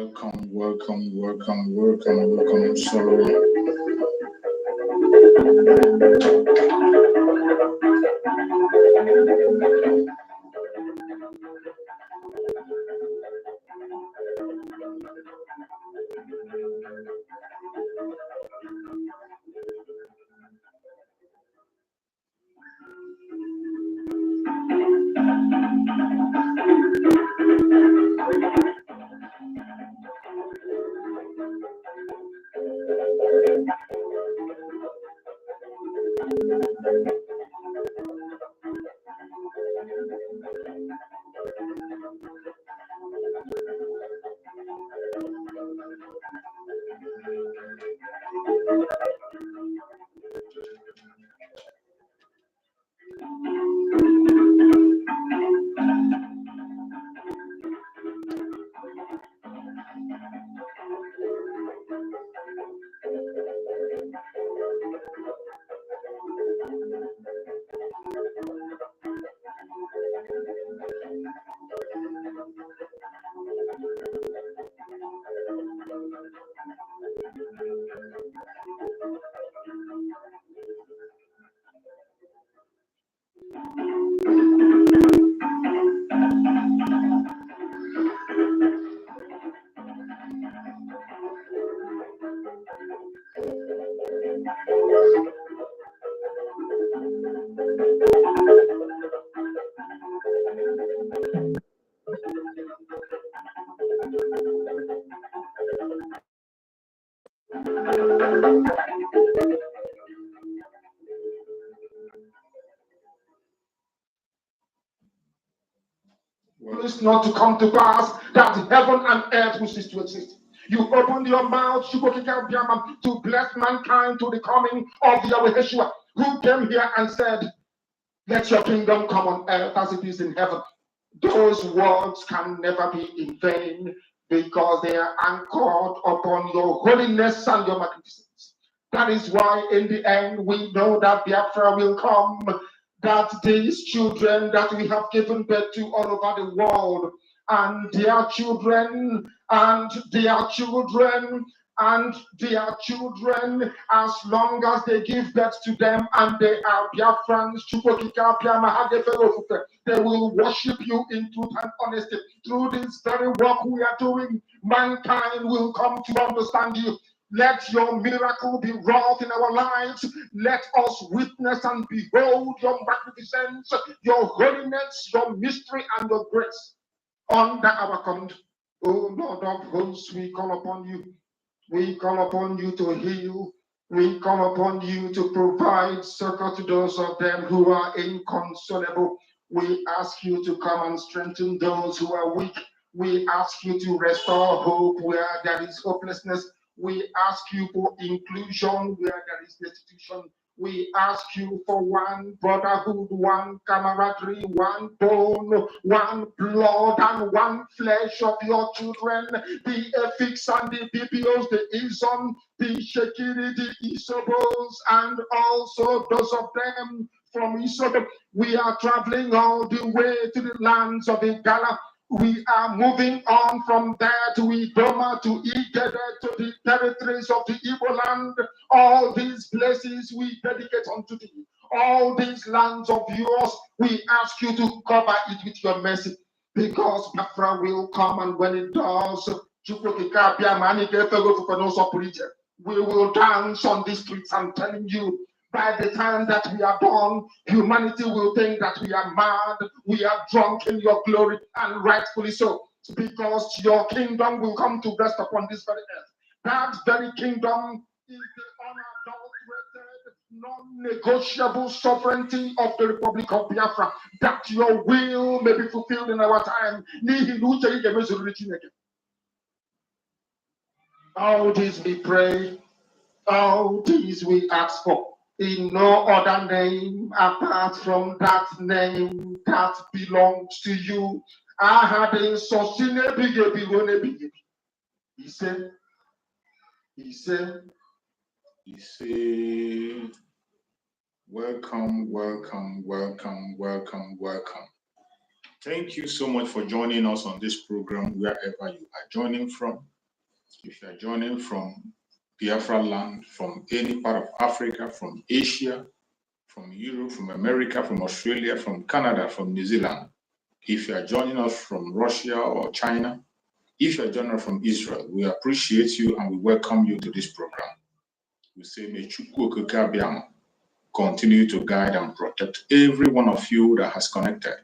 I'm sorry. It's not to come to pass that heaven and earth will cease to exist. You opened your mouth to bless mankind to the coming of Yahweh Yeshua, who came here and said, "Let your kingdom come on earth as it is in heaven." Those words can never be in vain because they are anchored upon your holiness and your magnificence. That is why in the end we know that Biafra will come, that these children that we have given birth to all over the world, and their children, and their children, and their children, as long as they give birth to them and they are Biafrans, they will worship you in truth and honesty. Through this very work we are doing, mankind will come to understand you. Let your miracle be wrought in our lives. Let us witness and behold your magnificence, your holiness, your mystery, and your grace under our command. O Lord of hosts, we call upon you. We call upon you to heal. We call upon you to provide succor to those of them who are inconsolable. We ask you to come and strengthen those who are weak. We ask you to restore hope where there is hopelessness. We ask you for inclusion where there is destitution. We ask you for one brotherhood, one camaraderie, one bone, one blood, and one flesh of your children. The Efiks and the BBOs, the Izon, the Shekiri, the Isobos, and also those of them from Isobo. We are traveling all the way to the lands of Igala. We are moving on from there to Idoma, to Igede, to the territories of the Igbo land. All these places we dedicate unto thee. All these lands of yours, we ask you to cover it with your mercy. Because Biafra will come, and when it does, we will dance on the streets. I'm telling you, by the time that we are done, humanity will think that we are mad, we are drunk in your glory, and rightfully so, because your kingdom will come to rest upon this very earth. That very kingdom is the unadulterated, non-negotiable sovereignty of the Republic of Biafra, that your will may be fulfilled in our time. All this we pray, all these we ask for, in no other name apart from that name that belongs to you. I had a He said, welcome. Thank you so much for joining us on this program, wherever you are joining from. If you are joining from Biafra land, from any part of Africa, from Asia, from Europe, from America, from Australia, from Canada, from New Zealand, if you are joining us from Russia or China, if you are joining us from Israel, we appreciate you and we welcome you to this program. We say, may Chukwu Okike Abiama continue to guide and protect every one of you that has connected.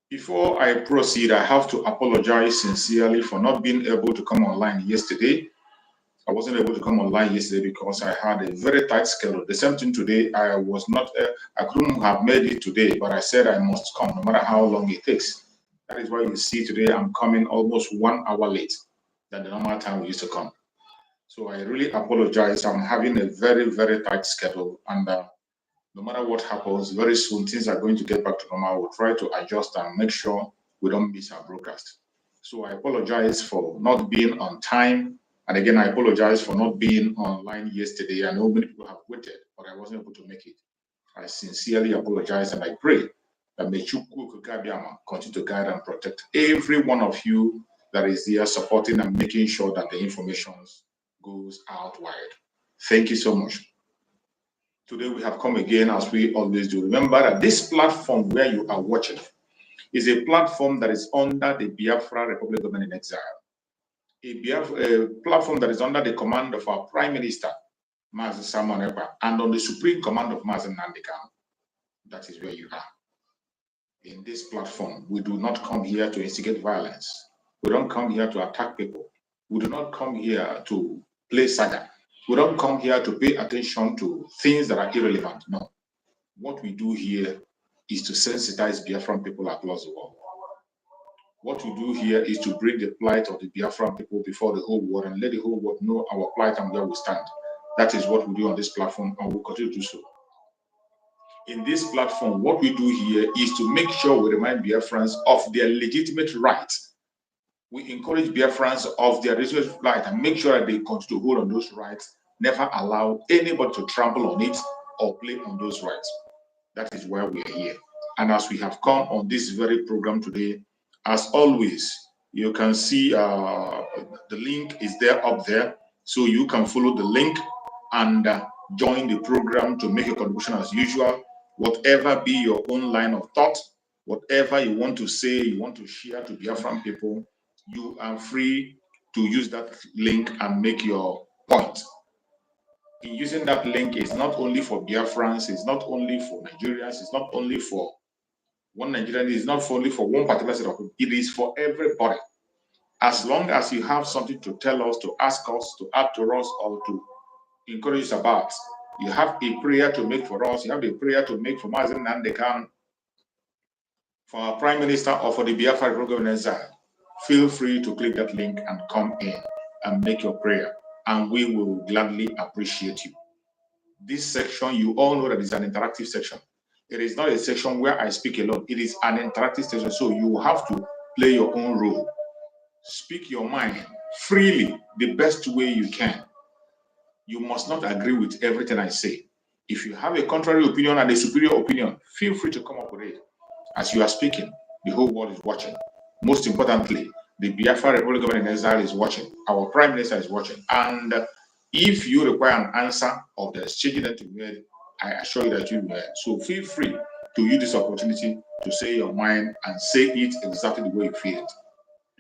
Before I proceed, I have to apologize sincerely for not being able to come online yesterday. I wasn't able to come online yesterday because I had a very tight schedule. The same thing today, I couldn't have made it today, but I said I must come no matter how long it takes. That is why you see today I'm coming almost 1 hour late than the normal time we used to come. So I really apologize. I'm having a very, very tight schedule, and no matter what happens, very soon things are going to get back to normal. We'll try to adjust and make sure we don't miss our broadcast. So I apologize for not being on time. And again, I apologize for not being online yesterday. I know many people have waited, but I wasn't able to make it. I sincerely apologize, and I pray that may Chukwu Okike Abiama continue to guide and protect every one of you that is there supporting and making sure that the information goes out wide. Thank you so much. Today we have come again as we always do. Remember that this platform where you are watching is a platform that is under the Biafra Republic Government in Exile. A platform that is under the command of our Prime Minister, Mazi Simon Ekpa, and on the supreme command of Mazi Nnamdi Kanu. That is where you are. In this platform, we do not come here to instigate violence. We don't come here to attack people. We do not come here to play saga. We don't come here to pay attention to things that are irrelevant. No. What we do here is to sensitize Biafran people across the world. What we do here is to bring the plight of the Biafran people before the whole world and let the whole world know our plight and where we stand. That is what we do on this platform, and we'll continue to do so. In this platform, what we do here is to make sure we remind Biafrans of their legitimate rights. We encourage Biafrans of their legitimate right and make sure that they continue to hold on those rights, never allow anybody to trample on it or play on those rights. That is why we are here. And as we have come on this very program today, as always, you can see the link is there up there. So you can follow the link and join the program to make a contribution as usual. Whatever be your own line of thought, whatever you want to say, you want to share to Biafran people, you are free to use that link and make your point. In using that link, it's not only for Biafrans, it's not only for Nigerians, it's not only for one Nigerian, it's not only for one particular set of people, it is for everybody. As long as you have something to tell us, to ask us, to add to us, or to encourage us about, you have a prayer to make for us, you have a prayer to make for Mazi Nnamdi Kanu, for our Prime Minister, or for the Biafra program in exile, feel free to click that link and come in and make your prayer, and we will gladly appreciate you. This section, you all know that is an interactive section. It is not a section where I speak alone. It is an interactive section, so you have to play your own role. Speak your mind freely, the best way you can. You must not agree with everything I say. If you have a contrary opinion and a superior opinion, feel free to come up with it. As you are speaking, the whole world is watching. Most importantly, the Biafra Republic Government in exile is watching. Our Prime Minister is watching. And if you require an answer of the exchange that you made, I assure you that you will. So feel free to use this opportunity to say your mind and say it exactly the way you feel it.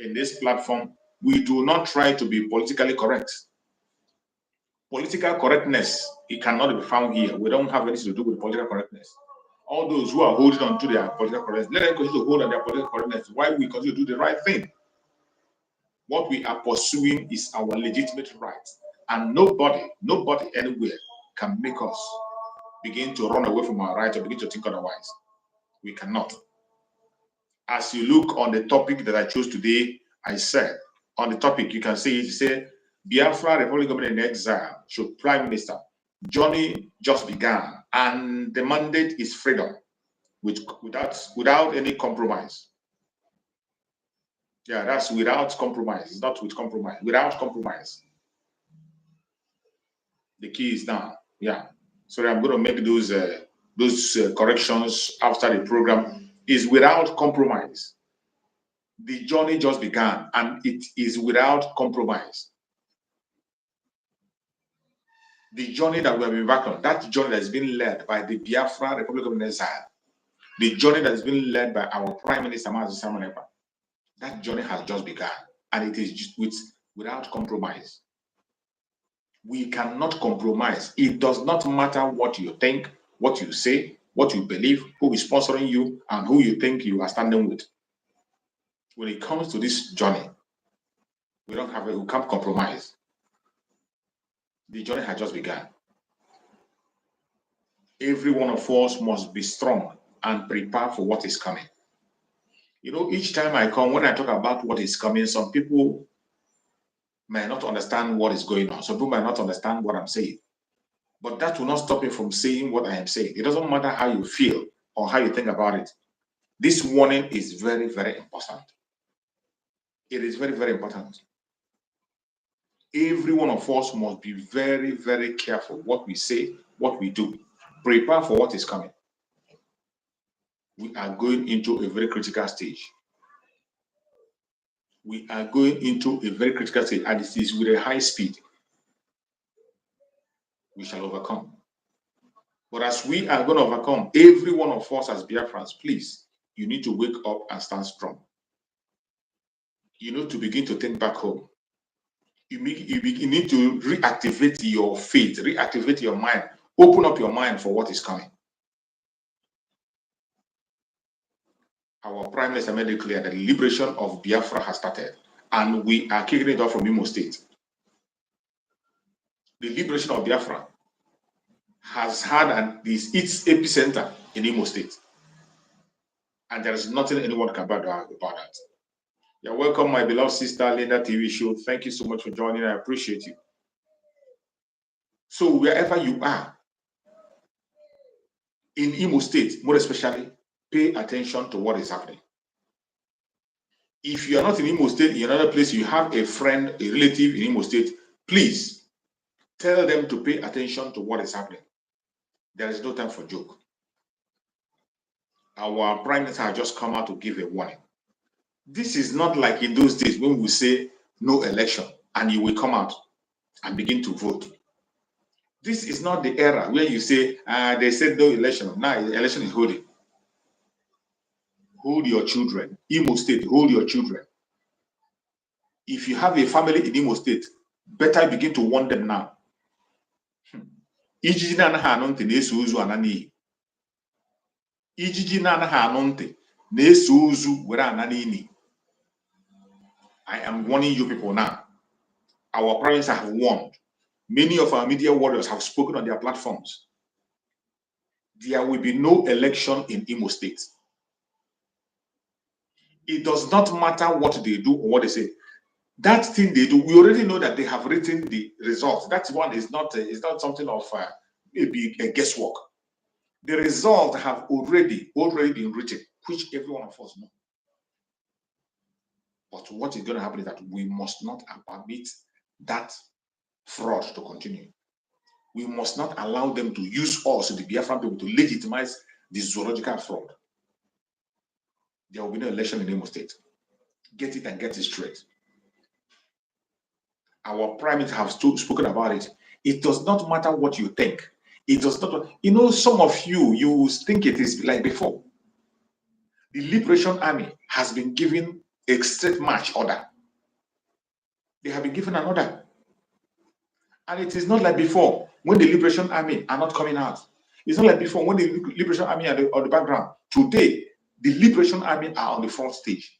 In this platform, we do not try to be politically correct. Political correctness, it cannot be found here. We don't have anything to do with political correctness. All those who are holding on to their political correctness, let them continue to hold on their political correctness while we continue to do the right thing. What we are pursuing is our legitimate rights. And nobody anywhere can make us begin to run away from our rights or begin to think otherwise. We cannot. As you look on the topic that I chose today, I said, on the topic, you can see it say, Biafra Republic Government in exile, should Prime Minister. Journey just began, and the mandate is freedom, without any compromise. Yeah, that's without compromise. It's not with compromise. Without compromise. The key is down. Yeah. Sorry, I'm going to make those corrections after the program. is without compromise. The journey just began, and it is without compromise. The journey that we have embarked on, that journey that has been led by the Biafra Republic of Exile, the journey that has been led by our Prime Minister, that journey has just begun, and it is just without compromise. We cannot compromise. It does not matter what you think, what you say, what you believe, who is sponsoring you, and who you think you are standing with. When it comes to this journey, we can't compromise. The journey has just begun. Every one of us must be strong and prepare for what is coming. You know, each time I come, when I talk about what is coming, some people may not understand what is going on. Some people might not understand what I'm saying. But that will not stop me from saying what I am saying. It doesn't matter how you feel or how you think about it. This warning is very, very important. It is very, very important. Every one of us must be very, very careful what we say, what we do. Prepare for what is coming. We are going into a very critical stage. We are going into a very critical stage, and it is with a high speed. We shall overcome. But as we are going to overcome, every one of us as Biafrans, please, you need to wake up and stand strong. You need to begin to think back home. You need to reactivate your faith, reactivate your mind, open up your mind for what is coming. Our Prime Minister made it clear that the liberation of Biafra has started, and we are kicking it off from Imo State. The liberation of Biafra has had its epicenter in Imo State, and there is nothing anyone can about that. You're welcome, my beloved sister Linda TV show. Thank you so much for joining. I appreciate you. So wherever you are in Imo State, more especially, pay attention to what is happening. If you are not in Imo State, in another place, you have a friend, a relative in Imo State, please tell them to pay attention to what is happening. There is no time for joke. Our Prime Minister has just come out to give a warning. This is not like in those days when we say no election and you will come out and begin to vote. This is not the era where you say, they said no election. Now the election is holding. Hold your children. Imo State, hold your children. If you have a family in Imo State, better begin to warn them now. Ijiji na-anaghị anụ ntị na-eso ozu ana n'iyi. Ijiji na-anaghị anụ ntị na-eso ozu were ana n'iyi. I am warning you people now. Our parents have warned. Many of our media warriors have spoken on their platforms. There will be no election in Imo State. It does not matter what they do or what they say. That thing they do, we already know that they have written the results. That one is not something of maybe a guesswork. The results have already been written, which every one of us know. But what is going to happen is that we must not permit that fraud to continue. We must not allow them to use us, the Biafran people, to legitimize this zoological fraud. There will be no election in Imo State. Get it and get it straight. Our Prime Minister have spoken about it. It does not matter what you think. It does not. You know, some of you think it is like before. The Liberation Army has been given a straight march order. They have been given an order. And it is not like before when the Liberation Army are not coming out. It's not like before when the Liberation Army are on the background. Today, the Liberation Army are on the front stage.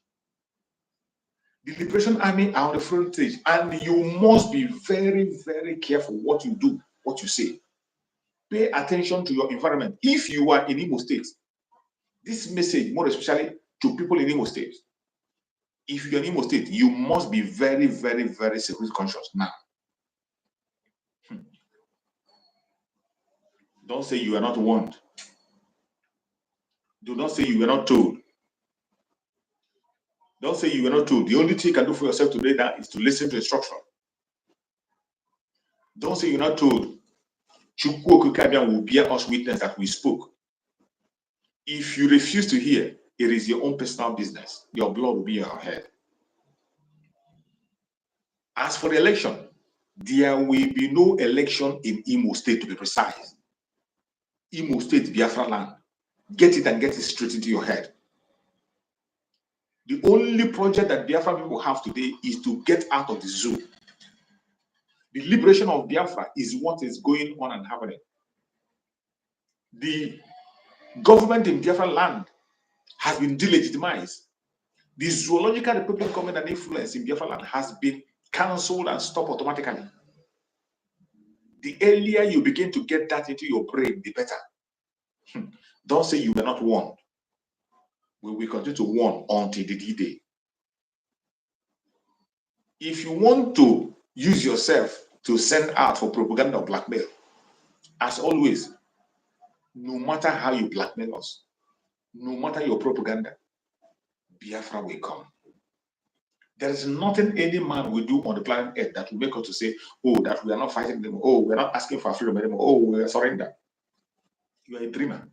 The Liberation Army are on the front stage, and you must be very, very careful what you do, what you say. Pay attention to your environment. If you are in Imo State, this message, more especially to people in Imo State, if you're in Imo State, you must be very, very, very security conscious now. Don't say you are not warned. Do not say you were not told. Don't say you were not told. The only thing you can do for yourself today now is to listen to instruction. Don't say you're not told. Chukwu Okukabian will bear us witness that we spoke. If you refuse to hear, It is your own personal business. Your blood will be on your head. As for the election, there will be no election in Imo State, to be precise. Imo State, Biafra land. Get it and get it straight into your head. The only project that Biafra people have today is to get out of the zoo. The liberation of Biafra is what is going on and happening. The government in Biafra land has been delegitimized. The zoological republic government and influence in Biafra land has been cancelled and stopped automatically. The earlier you begin to get that into your brain, the better. Don't say you were not warned. We will continue to warn until the D-Day. If you want to use yourself to send out for propaganda or blackmail, as always, no matter how you blackmail us, no matter your propaganda, Biafra will come. There is nothing any man will do on the planet Earth that will make us to say, oh, that we are not fighting them, oh, we're not asking for freedom anymore, oh, we are surrender. You are a dreamer.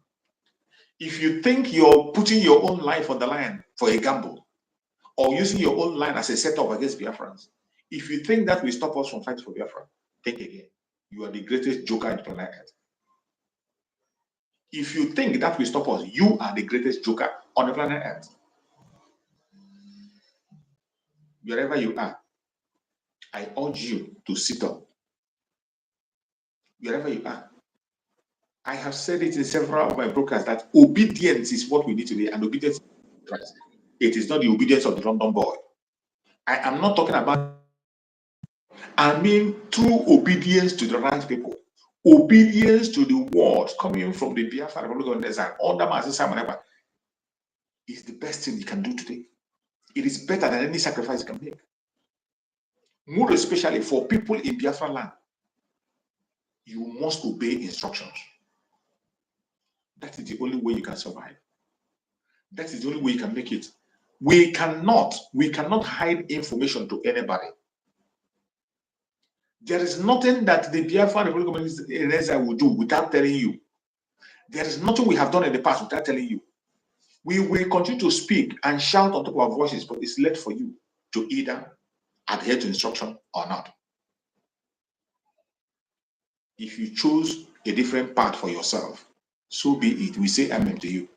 If you think you're putting your own life on the line for a gamble, or using your own line as a setup against Biafrans, if you think that will stop us from fighting for Biafra, think again. You are the greatest joker in the planet Earth. If you think that will stop us, you are the greatest joker on the planet Earth. Wherever you are, I urge you to sit up. Wherever you are. I have said it in several of my broadcasts that obedience is what we need today, and obedience is Christ. It is not the obedience of the London boy. I am not talking about, I mean true obedience to the right people. Obedience to the words coming from the Biafra Republic of Desert under Master Simon is the best thing you can do today. It is better than any sacrifice you can make. More especially for people in Biafra land, you must obey instructions. That is the only way you can survive. That is the only way you can make it. We cannot hide information to anybody. There is nothing that the Biafra Republic in Israel will do without telling you. There is nothing we have done in the past without telling you. We will continue to speak and shout on top of our voices, but it's left for you to either adhere to instruction or not. If you choose a different path for yourself, so be it. We say amen to you.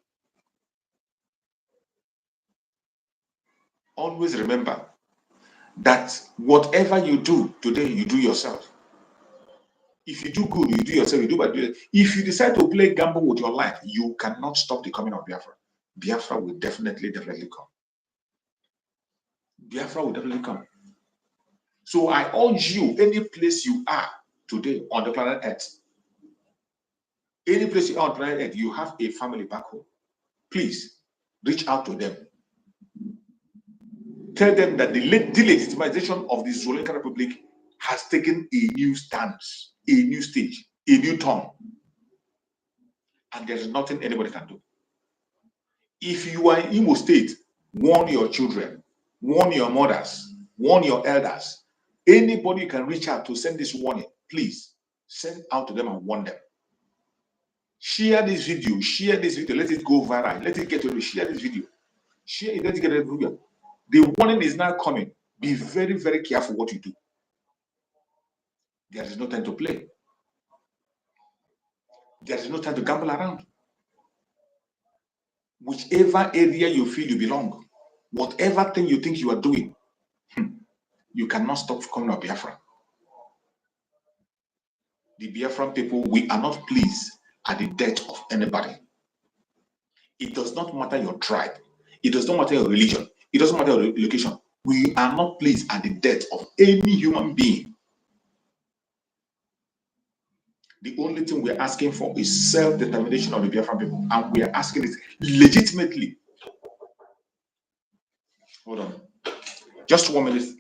Always remember that whatever you do today, you do yourself. If you do good, you do yourself, you do bad. If you decide to play gamble with your life, you cannot stop the coming of Biafra. Biafra will definitely come. Biafra will definitely come. So I urge you, any place you are today on the planet Earth, any place you are on planet Earth, you have a family back home. Please reach out to them. Tell them that the delegitimization of the Sri Lankan Republic has taken a new stance, a new stage, a new turn. And there is nothing anybody can do. If you are in Imo State, warn your children, warn your mothers, warn your elders. Anybody can reach out to send this warning. Please send out to them and warn them. Share this video, let it go viral, let it get to share this video. Share it, let it get to the The warning is now coming. Be very, very careful what you do. There is no time to play. There is no time to gamble around. Whichever area you feel you belong, whatever thing you think you are doing, you cannot stop coming to Biafra. The Biafran people, we are not pleased at the death of anybody. It does not matter your tribe. It does not matter your religion. It doesn't matter your location. We are not pleased at the death of any human being. The only thing we're asking for is self-determination of the Biafran people, and we are asking it legitimately. Hold on. Just 1 minute.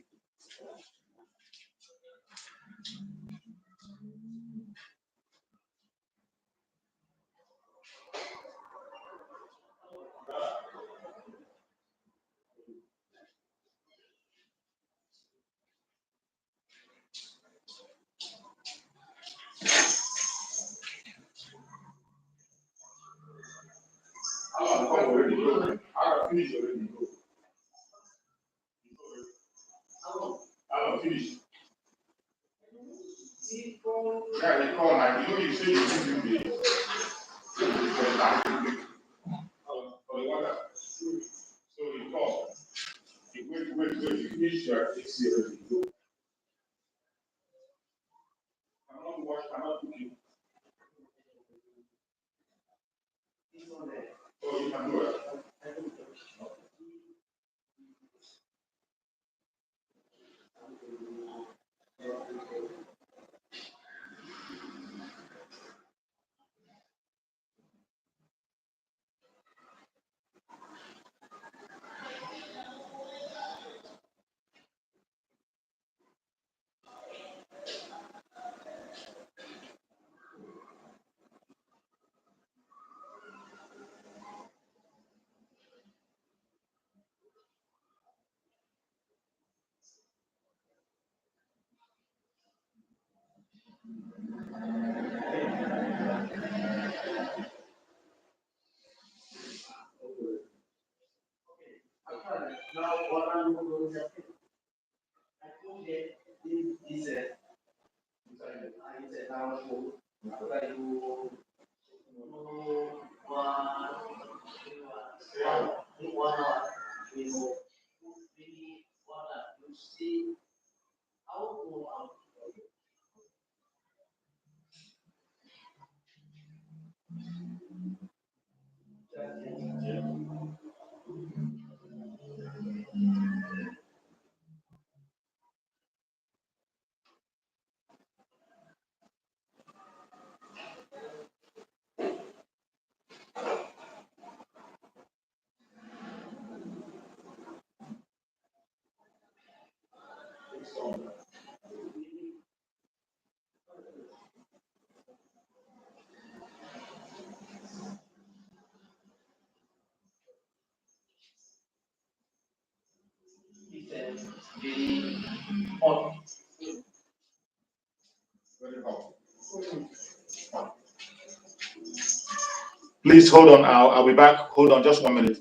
finished already. Go. How long? Finish. Yeah, they call like you say you give him the for the water. So you call. You wait. You finish your AC already. Go. Cannot wash, cannot cook it. Oh, you can do it. Now, what are you going to say? I told you this I said now after you one hour you really wanna you see how to really hot. Very hot. Please hold on. I'll be back. Hold on, just 1 minute.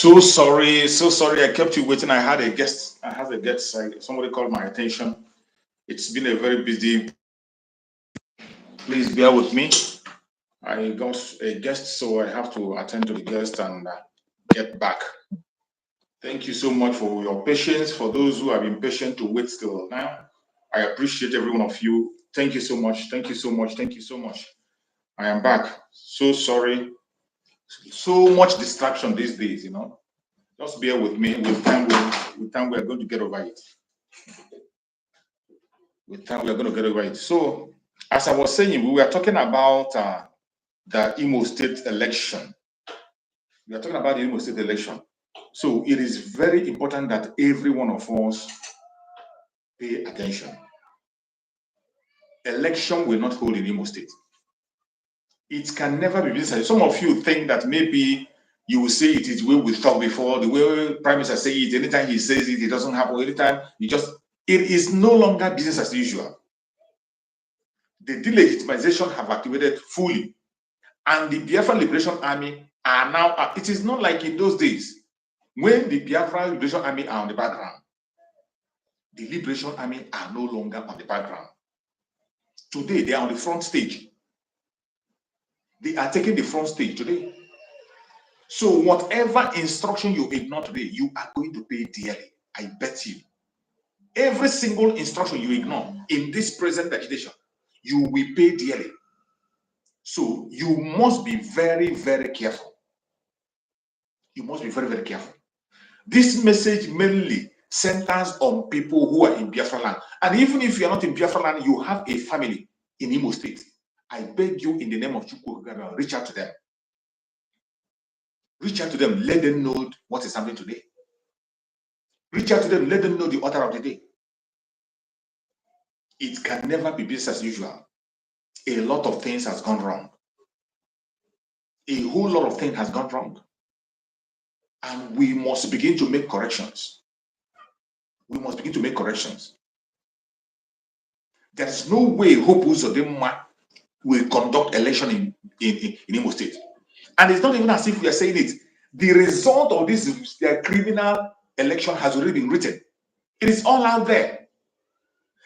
So sorry, so sorry. I kept you waiting. I had a guest. Somebody called my attention. It's been a very busy. Please bear with me. I got a guest, so I have to attend to the guest and get back. Thank you so much for your patience. For those who have been patient to wait till now, I appreciate every one of you. Thank you so much. Thank you so much. Thank you so much. I am back. So sorry. So much distraction these days, you know. Just bear with me. With time, we are going to get over it. With time, we are going to get over it. So, as I was saying, we were talking about the Imo State election. We are talking about the Imo State election. So, it is very important that every one of us pay attention. Election will not hold in Imo State. It can never be decided. Some of you think that maybe you will say it is the way we thought before, the way Prime Minister says it, anytime he says it, it doesn't happen. Anytime it is no longer business as usual. The delegitimization have activated fully, and the Biafran Liberation Army are now. It is not like in those days when the Biafran Liberation Army are on the background. The Liberation Army are no longer on the background. Today they are on the front stage. They are taking the front stage today. So whatever instruction you ignore today, you are going to pay dearly. I bet you. Every single instruction you ignore in this present agitation, you will pay dearly. So you must be very, very careful. You must be very, very careful. This message mainly centers on people who are in Biafra land. And even if you are not in Biafra land, you have a family in Imo State. I beg you in the name of Chukwu, reach out to them. Reach out to them. Let them know what is happening today. Reach out to them. Let them know the order of the day. It can never be business as usual. A lot of things has gone wrong. A whole lot of things has gone wrong. And we must begin to make corrections. We must begin to make corrections. There is no way Hope Uzodinma will conduct election in Imo State. And it's not even as if we are saying it. The result of this criminal election has already been written. It is all out there.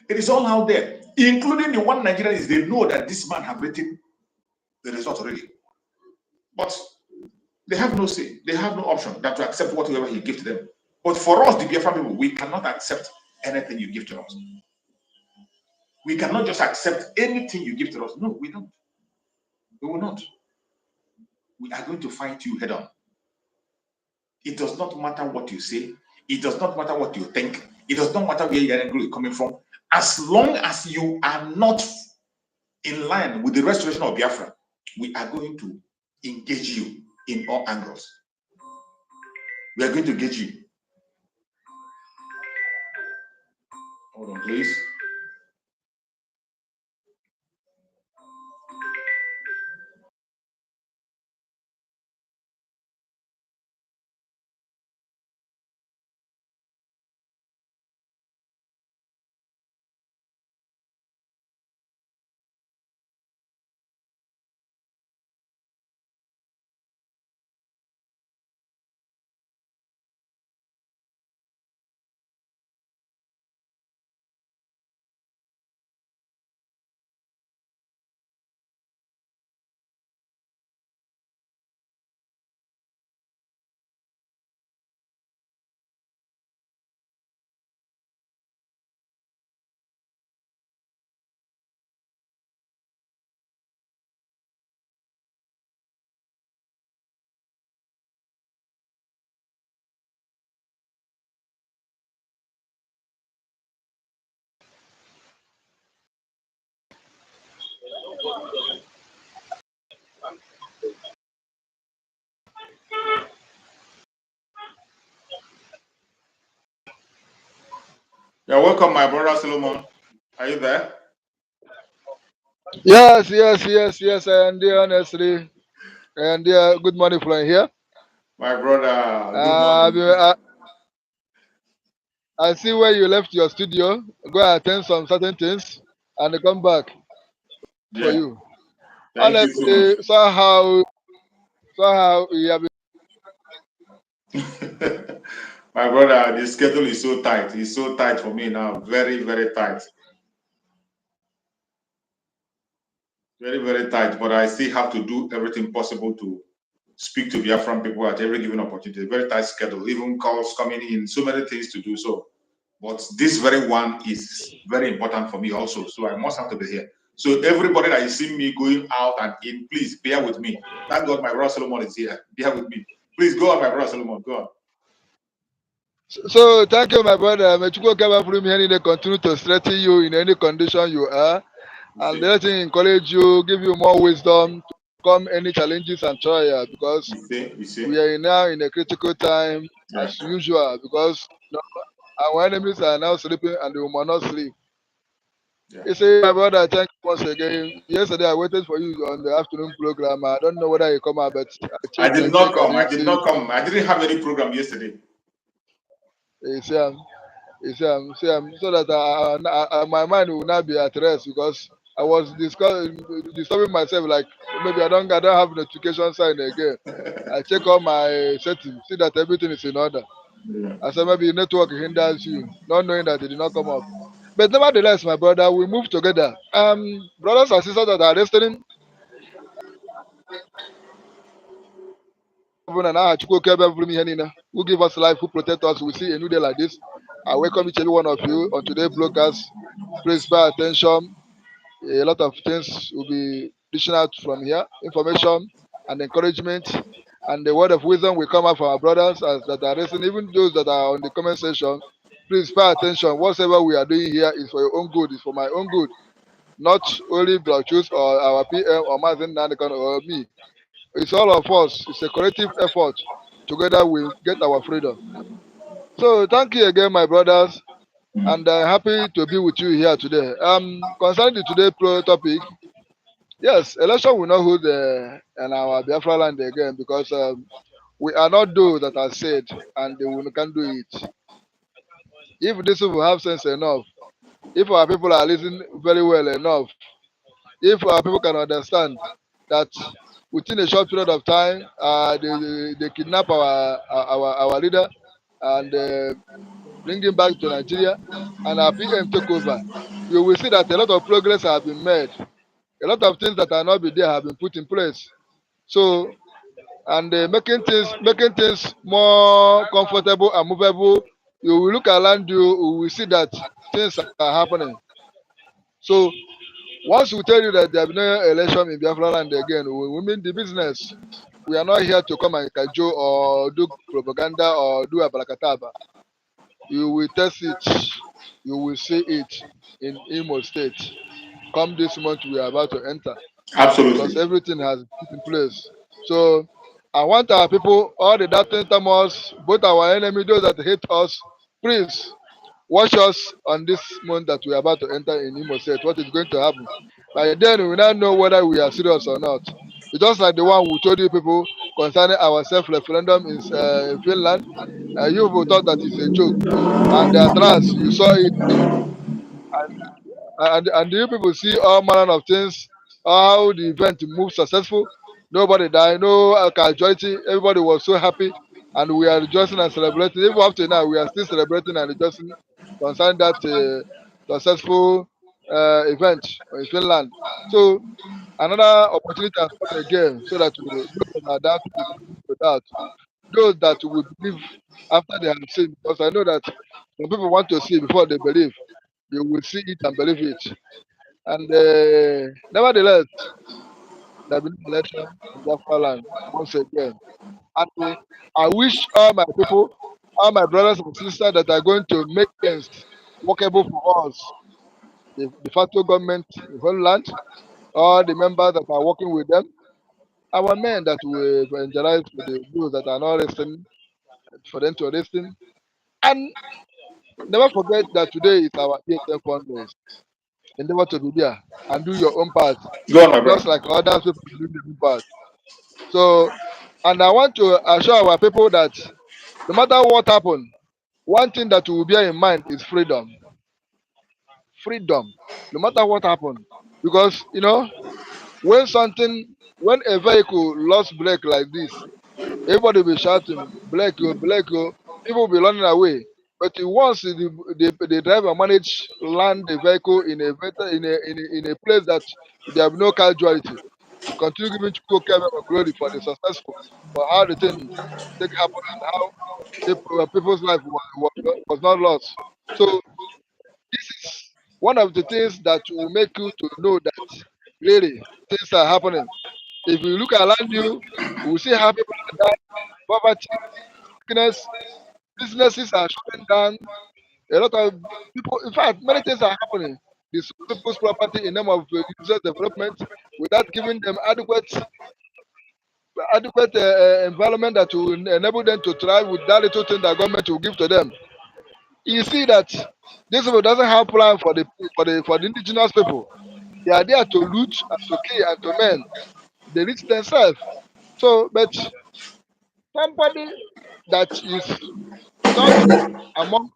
It is all out there, including the one Nigerians. They know that this man have written the result already. But they have no say. They have no option than to accept whatever he gives to them. But for us, the Biafran people, we cannot accept anything you give to us. We cannot just accept anything you give to us. No, we don't. We will not. We are going to fight you head on. It does not matter what you say. It does not matter what you think. It does not matter where you are coming from. As long as you are not in line with the restoration of Biafra, we are going to engage you in all angles. We are going to engage you. Hold on, please. You're welcome, my brother Solomon. Are you there? Yes, I am there, honestly. And good morning from here. My brother, good morning. I see where you left your studio. Go attend some certain things and come back for Yeah, you. thank you so much. Honestly, somehow you have been My brother, the schedule is so tight. It's so tight for me now. Very, very tight. Very, very tight. But I still have to do everything possible to speak to Biafran people at every given opportunity. Very tight schedule, even calls coming in, so many things to do. So, but this very one is very important for me also. So I must have to be here. So everybody that is seeing me going out and in, please bear with me. Thank God my brother Solomon is here. Bear with me. Please go on, my brother Solomon. Go on. So thank you, my brother. May Chukwu Kaba from here they continue to strengthen you in any condition you are. You And see, let him encourage you, give you more wisdom to overcome any challenges and trials because you see. we are now in a critical time Yeah, as usual because our enemies are now sleeping and we must not sleep. yeah. You see, my brother, thank you once again. Yesterday I waited for you on the afternoon program. I don't know whether you come out, but I check, I I didn't did see you. not come. I didn't have any program yesterday. You see, so that my mind will not be at rest because I was disturbing myself like maybe I don't have notification sign again. I check all my settings, see that everything is in order. Yeah. I said maybe network hinders you, not knowing that it did not come up. But nevertheless, my brother, we move together. Brothers and sisters that are listening, who give us life, who protect us, we see a new day like this. I welcome each and every one of you on today's broadcast. Please pay attention. A lot of things will be dishing out from here, information and encouragement, and the word of wisdom will come out from our brothers as that are listening, even those that are on the comment section. Please pay attention. Whatever we are doing here is for your own good, is for my own good, not only Blachus or our PM or Mazin Nanakan or me. It's all of us. It's a collective effort. Together we get our freedom. So thank you again, my brothers, and happy to be with you here today. Concerning the today pro topic, yes, election will not hold in our Biafra land again because we are not those that are said and they will, can do it. If this will have sense enough, if our people are listening very well enough, if our people can understand that within a short period of time, they kidnap our leader and bring him back to Nigeria and our PM take over, you will see that a lot of progress have been made. A lot of things that are not be there have been put in place. So and making things more comfortable and movable. You will look around you, you will see that things are happening. So once we tell you that there will be no election in Biafra land again, we mean the business. We are not here to come and cajole or do propaganda or do abalakataba. You will test it. You will see it in Imo State. Come this month, we are about to enter because Absolutely. everything has been put in place. So I want our people, all the doubting Thomas, both our enemy, those that hate us, please watch us on this month that we are about to enter in Imo State. What is going to happen? By then, we will now know whether we are serious or not. It's just like the one we told you people concerning our self-referendum in Finland. You people thought that it's a joke, and at last you saw it, and you people see all manner of things, how the event moved successful. Nobody died, no casualty. Everybody was so happy, and we are rejoicing and celebrating. Even up to now, we are still celebrating and rejoicing concerning that successful event in Finland. So another opportunity has come again, so that those that are doubt will begin to doubt. Those that will believe after they have seen, because I know that some people want to see before they believe. You will see it and believe it. And nevertheless, there will be no election in Biafra land once again. And I wish all my people, all my brothers and sisters that are going to make things workable for us, the de facto government in Holland, all the members that are working with them, our men that will evangelize for the those that are not listening, for them to listen. And never forget that today is our 8th Congress. Endeavor to be there and do your own part, Go on, my just brother. like other people do their own part. So, and I want to assure our people that no matter what happens, one thing that we will bear in mind is freedom. Freedom, no matter what happens. Because, when a vehicle lost brake like this, Everybody will be shouting, black, oh. People will be running away. But once the driver manage land the vehicle in a in a place that there have no casualty, we continue giving Chukwu glory for the successful, for how the thing take happen and how people's life was not lost. So this is one of the things that will make you to know that really things are happening. If you look around you, you will see how people are dying, poverty, sickness, businesses are shutting down. A lot of people, in fact, many things are happening. These people's property in name of user development without giving them adequate environment that will enable them to thrive with that little thing that government will give to them. You see that this people doesn't have plan for the indigenous people. They are there to loot and to kill and to men. They reach themselves. So, but somebody that is not among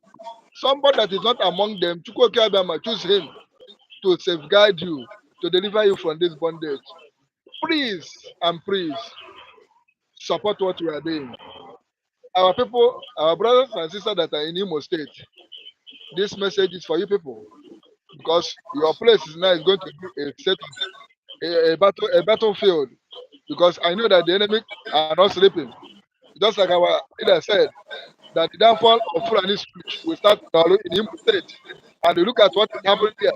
somebody that is not among them, Chukwu Abiyama choose him to safeguard you, to deliver you from this bondage. Please and please support what we are doing. Our people, our brothers and sisters that are in Imo State, this message is for you people because your place is now is going to be a set of a battlefield because I know that the enemy are not sleeping. Just like our leader said, that the downfall of Fulani speech will start in Imo State. And you look at what is happening there.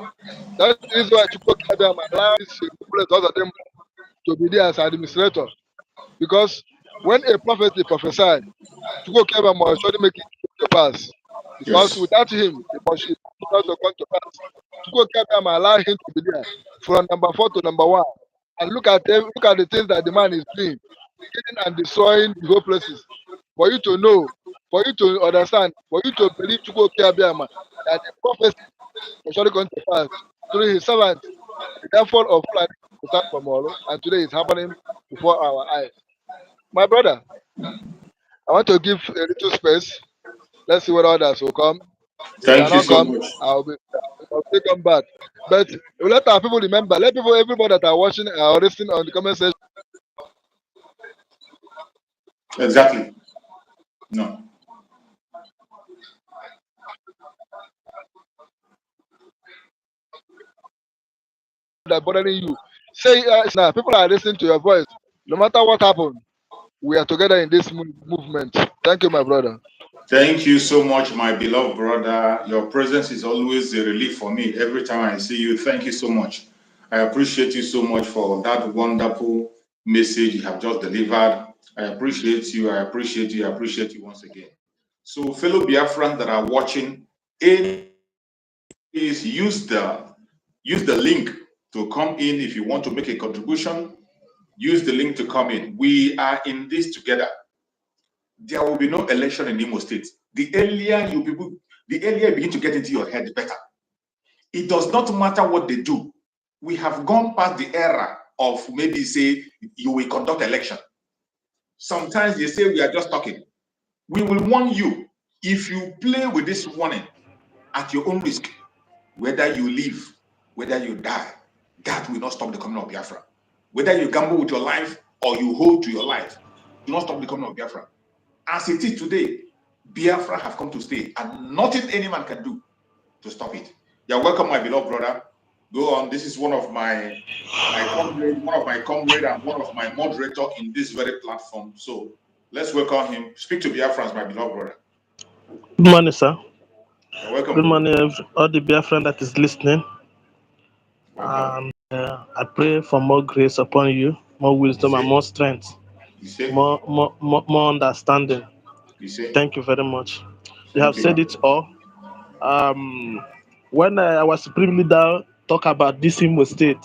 That is why Chukwu Abiyama allow these people, those of them, to be there as administrator. Because when a prophet prophesied, Chukwu Abiyama must surely make it to pass. Because Yes. without him, it must not come to pass. Chukwu Abiyama allow him to be there from number 4 to number 1. And look at the things that the man is doing, killing and destroying the whole places. For you to know, for you to understand, for you to believe Chukwu Abiyama that the prophecy was surely going to pass through his servant. The downfall of Fulani will start from Oro, and today it's happening before our eyes. My brother, I want to give a little space. Let's see what others will come. If they are Thank you not so come, much. I'll still come back. But let our people remember, let people, everybody that are watching or listening on the comment section, Exactly. No. that bothering you. Say now, people are listening to your voice. No matter what happened, we are together in this movement. Thank you, my brother. Thank you so much, my beloved brother. Your presence is always a relief for me every time I see you. Thank you so much. I appreciate you so much for that wonderful message you have just delivered. I appreciate you. I appreciate you. I appreciate you once again. So, fellow Biafrans that are watching, please use the link to come in if you want to make a contribution. Use the link to come in. We are in this together. There will be no election in Imo State. The earlier you begin to get into your head, the better. It does not matter what they do. We have gone past the era of maybe say you will conduct election. Sometimes they say we are just talking. We will warn you. If you play with this warning at your own risk, whether you live, whether you die, that will not stop the coming of Biafra. Whether you gamble with your life or you hold to your life, do not stop the coming of Biafra. As it is today, Biafra have come to stay, and nothing any man can do to stop it. You're welcome, my beloved brother. Go on. This is one of my comrade, and one of my moderator in this very platform. So let's welcome him. Speak to Biafrans, my beloved brother. Good morning, sir. You're welcome, Good bro. morning, all the Biafran that is listening. Welcome. I pray for more grace upon you, more You wisdom, and say, more strength, you say, more understanding. you say. Thank you very much. You Thank have you, my said it brother. all. Um, when I was supreme leader talk about this Imo state,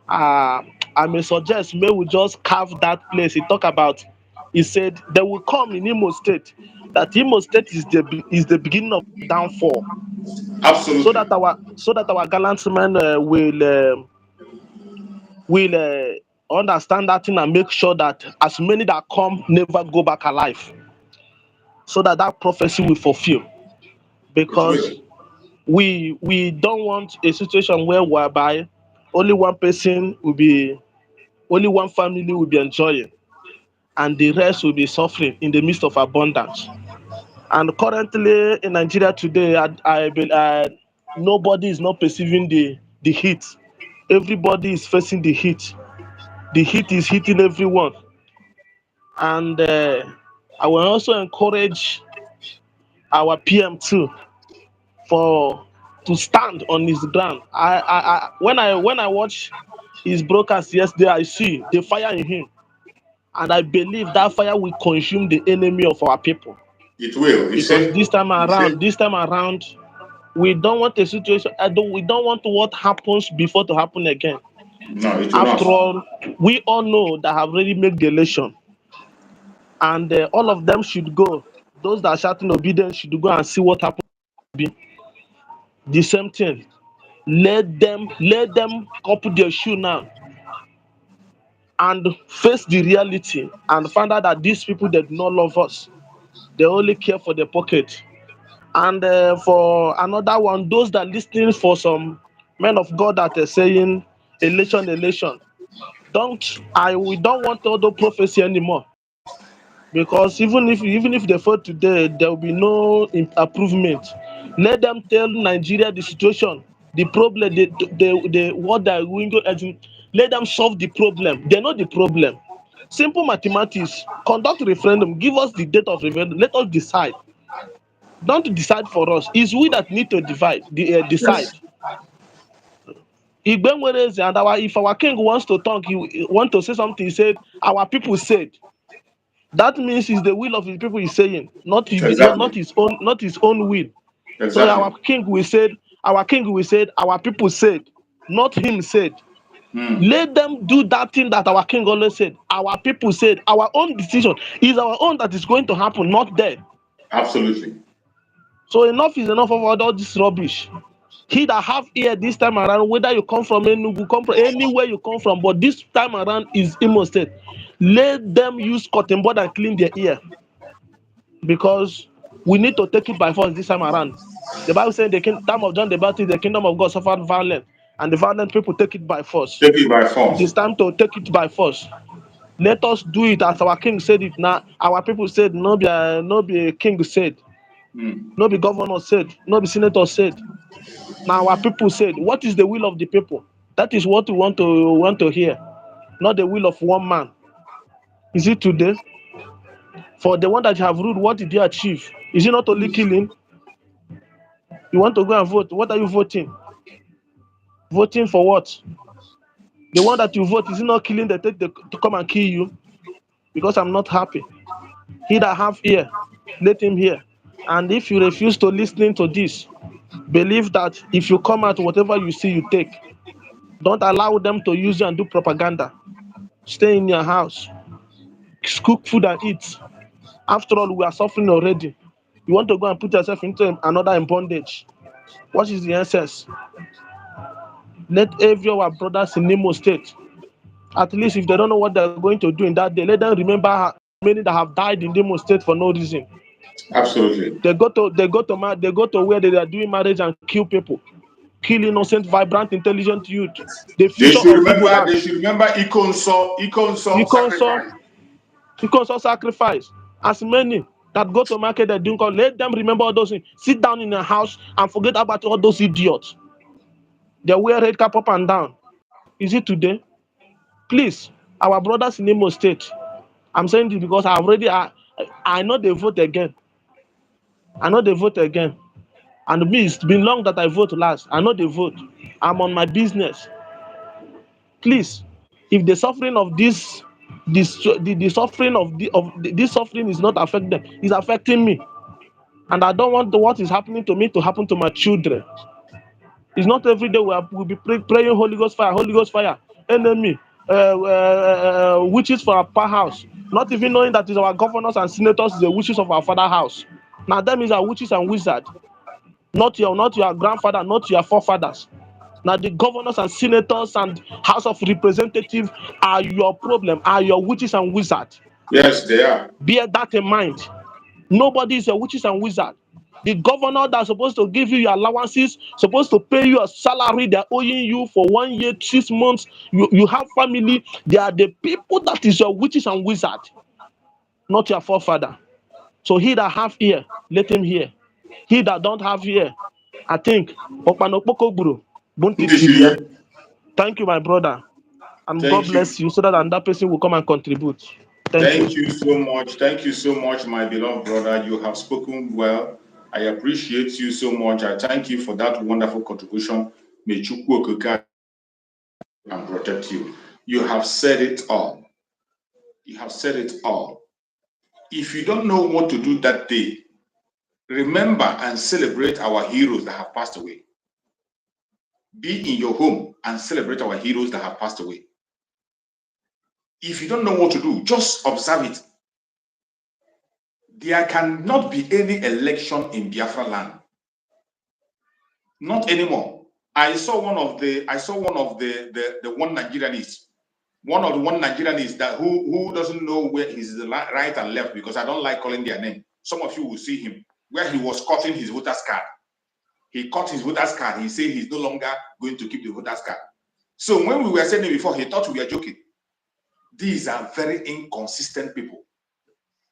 uh, I may suggest may we just carve that place. He talk about. He said they will come in Imo state. That Imo state is the beginning of downfall. Absolutely. So that our gallant men will understand that thing and make sure that as many that come never go back alive, so that that prophecy will fulfill. It Because will. we don't want a situation whereby only one person will be only one family will be enjoying. and the rest will be suffering in the midst of abundance. And currently in Nigeria today, nobody is not perceiving the heat. Everybody is facing the heat. The heat is hitting everyone. And I will also encourage our PM too for to stand on his ground. When I watch his broadcast yesterday, I see the fire in him, and I believe that fire will consume the enemy of our people. It will. He Because said, he said, this time around, we don't want a situation. We don't want what happens before to happen again. no, it will not. After all, we all know that have already made the election, and all of them should go. Those that are shouting obedience should go and see what happened. The same thing. Let them couple their shoe now and face the reality and find out that these people, they do not love us. They only care for their pocket. And for another one, those that listening for some men of God that are saying election, election. We don't want all the prophecy anymore, because even if they fail today, there will be no improvement. Let them tell Nigeria the situation, the problem, what they're going to, as in, let them solve the problem. They know the problem. Simple mathematics. Conduct referendum. Give us the date of referendum. Let us decide. Don't decide for us. It's we that need to decide. Yes. And if our king wants to talk, he want to say something. He said, "Our people said." That means it's the will of his people he's saying, not Exactly. his own will. So Exactly. our king will said, our people said, not him said. Hmm. Let them do that thing that our king always said. Our people said, our own decision is our own that is going to happen, not there. Absolutely. So enough is enough of all this rubbish. He that have ear this time around, whether you come from Enugu, come from anywhere you come from, but this time around is Imo State. Let them use cotton bud and clean their ear, because we need to take it by force this time around. The Bible said the time of John the Baptist, the kingdom of God suffered violence, and the violent people take it by force. Take it by It force. is time to take it by force. Let us do it as our king said it. Now our people said, no be king said, Hmm. no be governor said, no be senator said. Now our people said, what is the will of the people? That is what we want to hear, not the will of one man. Is it today? For the one that you have ruled, what did you achieve? Is it not only killing? You want to go and vote. What are you voting? Voting for what? The one that you vote, is it not killing? They take to come and kill you? Because I'm not happy. He that have ear, let him hear. And if you refuse to listen to this, believe that if you come out, whatever you see, you take. Don't allow them to use you and do propaganda. Stay in your house. Cook food and eat. After all, we are suffering already. You want to go and put yourself into another bondage. What is the essence? Let every of our brothers in Nemo State, at least if they don't know what they're going to do in that day, let them remember many that have died in Nemo State for no reason. Absolutely. They go to where they are doing marriage and kill people, kill innocent, vibrant, intelligent youth. The future of Igbo They land. should remember Ikonso You consult, sacrifice. you consult sacrifice. As many that go to market, they don't call. Let them remember all those things. Sit down in a house and forget about all those idiots. They wear red cap up and down. Is it today? Please, our brothers in Imo State. I'm saying this because I know they vote again. I know they vote again. And me, it's been long that I vote last. I know they vote. I'm on my business. Please, if the suffering of the suffering of this suffering is not affecting them, it's affecting me. And I don't want what is happening to me to happen to my children. It's not every day we'll be praying Holy Ghost fire, enemy, witches for our house. Not even knowing that is our governors and senators is the witches of our father house. Now them is our witches and wizard, not your grandfather, not your forefathers. Now the governors and senators and house of representatives are your problem, are your witches and wizard. Yes, they are. Bear that in mind. Nobody is a witches and wizard. The governor that's supposed to give you your allowances, supposed to pay you a salary, they're owing you for 1 year, 6 months. You have family. They are the people that is your witches and wizard. not your forefather. So he that have ear, let him hear. He that don't have ear, I think. Thank you, my brother. And God Thank you. bless you so that another person will come and contribute. Thank you. Thank you so much. Thank you so much, my beloved brother. You have spoken well. I appreciate you so much. I thank you for that wonderful contribution. May Chukwu Okike and protect you. You have said it all. You have said it all. If you don't know what to do that day, remember and celebrate our heroes that have passed away. Be in your home and celebrate our heroes that have passed away. If you don't know what to do, just observe it. There cannot be any election in Biafra land. Not anymore. I saw one of the one Nigerianist. One of the one Nigerianist that who doesn't know where is the right and left, because I don't like calling their name. Some of you will see him where he was cutting his voter's card. He cut his voter's card. He said he's no longer going to keep the voter's card. So when we were saying it before, he thought we were joking. These are very inconsistent people.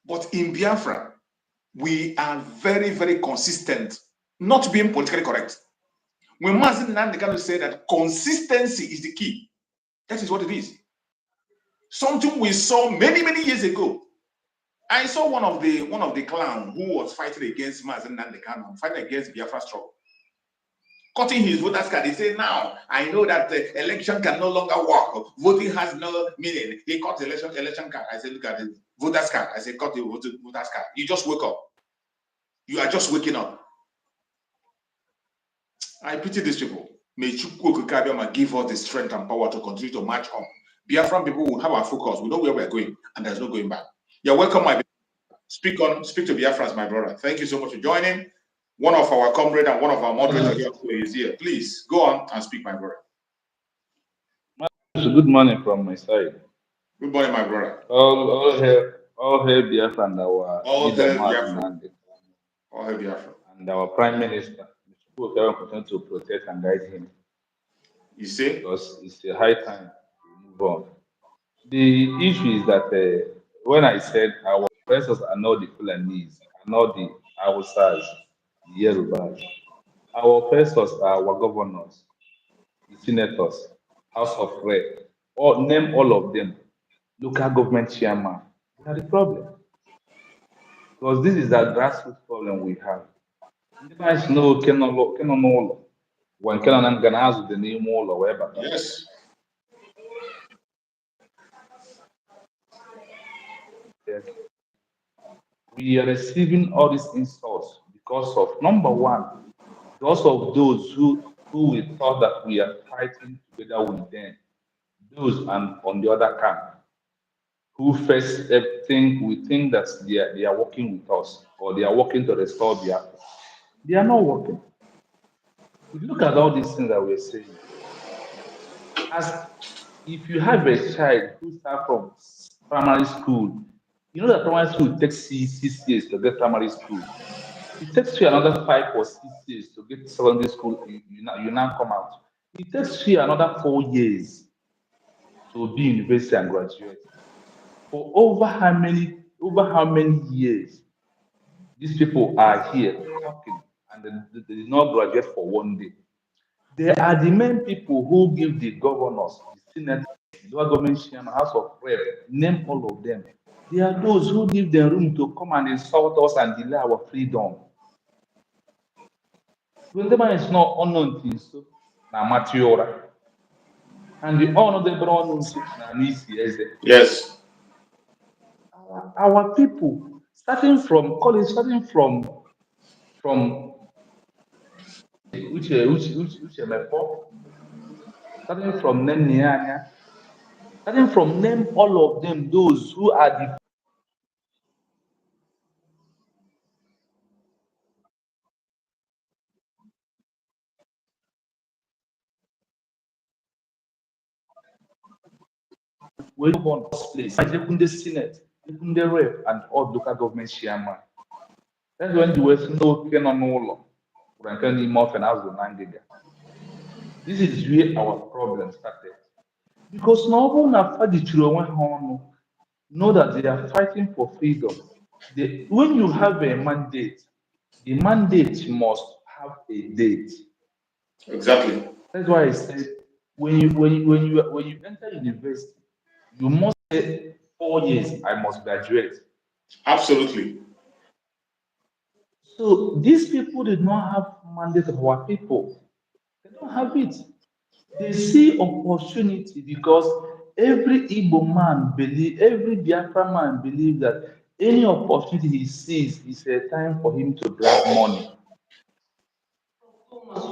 But in Biafra, we are very, very consistent, not being politically correct. When Mazin Nandekano said that consistency is the key, that is what it is. Something we saw many, many years ago. I saw one of the clowns who was fighting against Mazin Nandekano, fighting against Biafra struggle, cutting his voter's card. He said, now I know that the election can no longer work. Voting has no meaning. He cut the election card. I said, look at the voter's card. I said, cut the voter's card. You just wake up. You are just waking up. I pity these people. May Chukwu Okike give us the strength and power to continue to march on. Biafran people will have our focus. We know where we're going, and there's no going back. You're welcome, my speak to Biafrans, my brother. Thank you so much for joining. One of our comrades and one of our moderators here is here. Please go on and speak, my brother. So good morning from my side. Good morning, my brother. All hail Biafra and our leader, All hail Biafra. And our Prime Minister. Who will continue to protect and guide him. You see? Because it's a high time to move on. The issue is that when I said our oppressors are not the Fulanese, are not the Hausas, the Yorubas. Our oppressors are our governors, the senators, House of Rep, or name all of them, local government chairman. They are the problem. Because this is the grassroots problem we have. Ndị anyị si n'oke nọ n'ụlọ gwa nke nọ na nga na-azụde n'ime ụlọ wee bata. Yes. We are receiving all these insults because of, number one, because of those who we thought that we are fighting together with them. Those and on the other camp, who first we think that they are working with us or they are working to restore Biafra. They are not working. If you look at all these things that we're saying, as if you have a child who starts from primary school, you know that primary school takes 6 years to get primary school. It takes you another 5 or 6 years to get secondary school. You now come out. It takes you another 4 years to be university and graduate. For over how many years these people are here talking and they did not graduate for one day. They are the main people who give the governors, the senators, the government chairman, House of Rep, name all of them. They are those who give them room to come and insult us and delay our freedom. When the man is not unknown, so now Matiora. And the honor the brown Yes. Our people, starting from college, starting from which starting from Nenianya, starting from name all of them, those who are the we on place, even the Senate, even the Rep, and all local government chairman. That's when the West no can on all. This is where our problem started. Because no one after the children went home. know that they are fighting for freedom. When you have a mandate, the mandate must have a date. Exactly. That's why I said when you enter university, you must say 4 years I must graduate. Absolutely. So these people did not have mandate of our people. They don't have it. They see opportunity because every Igbo man believe, every Biafra man believe that any opportunity he sees is a time for him to grab money.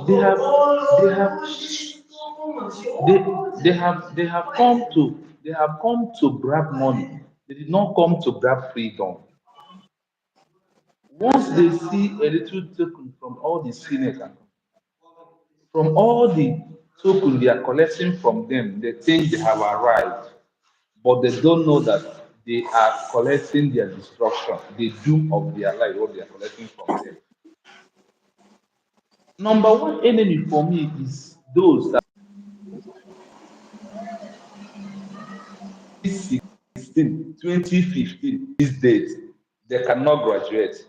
They have, they have, they, they have come to grab money. They did not come to grab freedom. Once they see a little token from all the senators, from all the token they are collecting from them, they think they have arrived, but they don't know that they are collecting their destruction, the doom of their life, what they are collecting from them. Number one enemy for me is those that 2016, 2015, these days, they cannot graduate.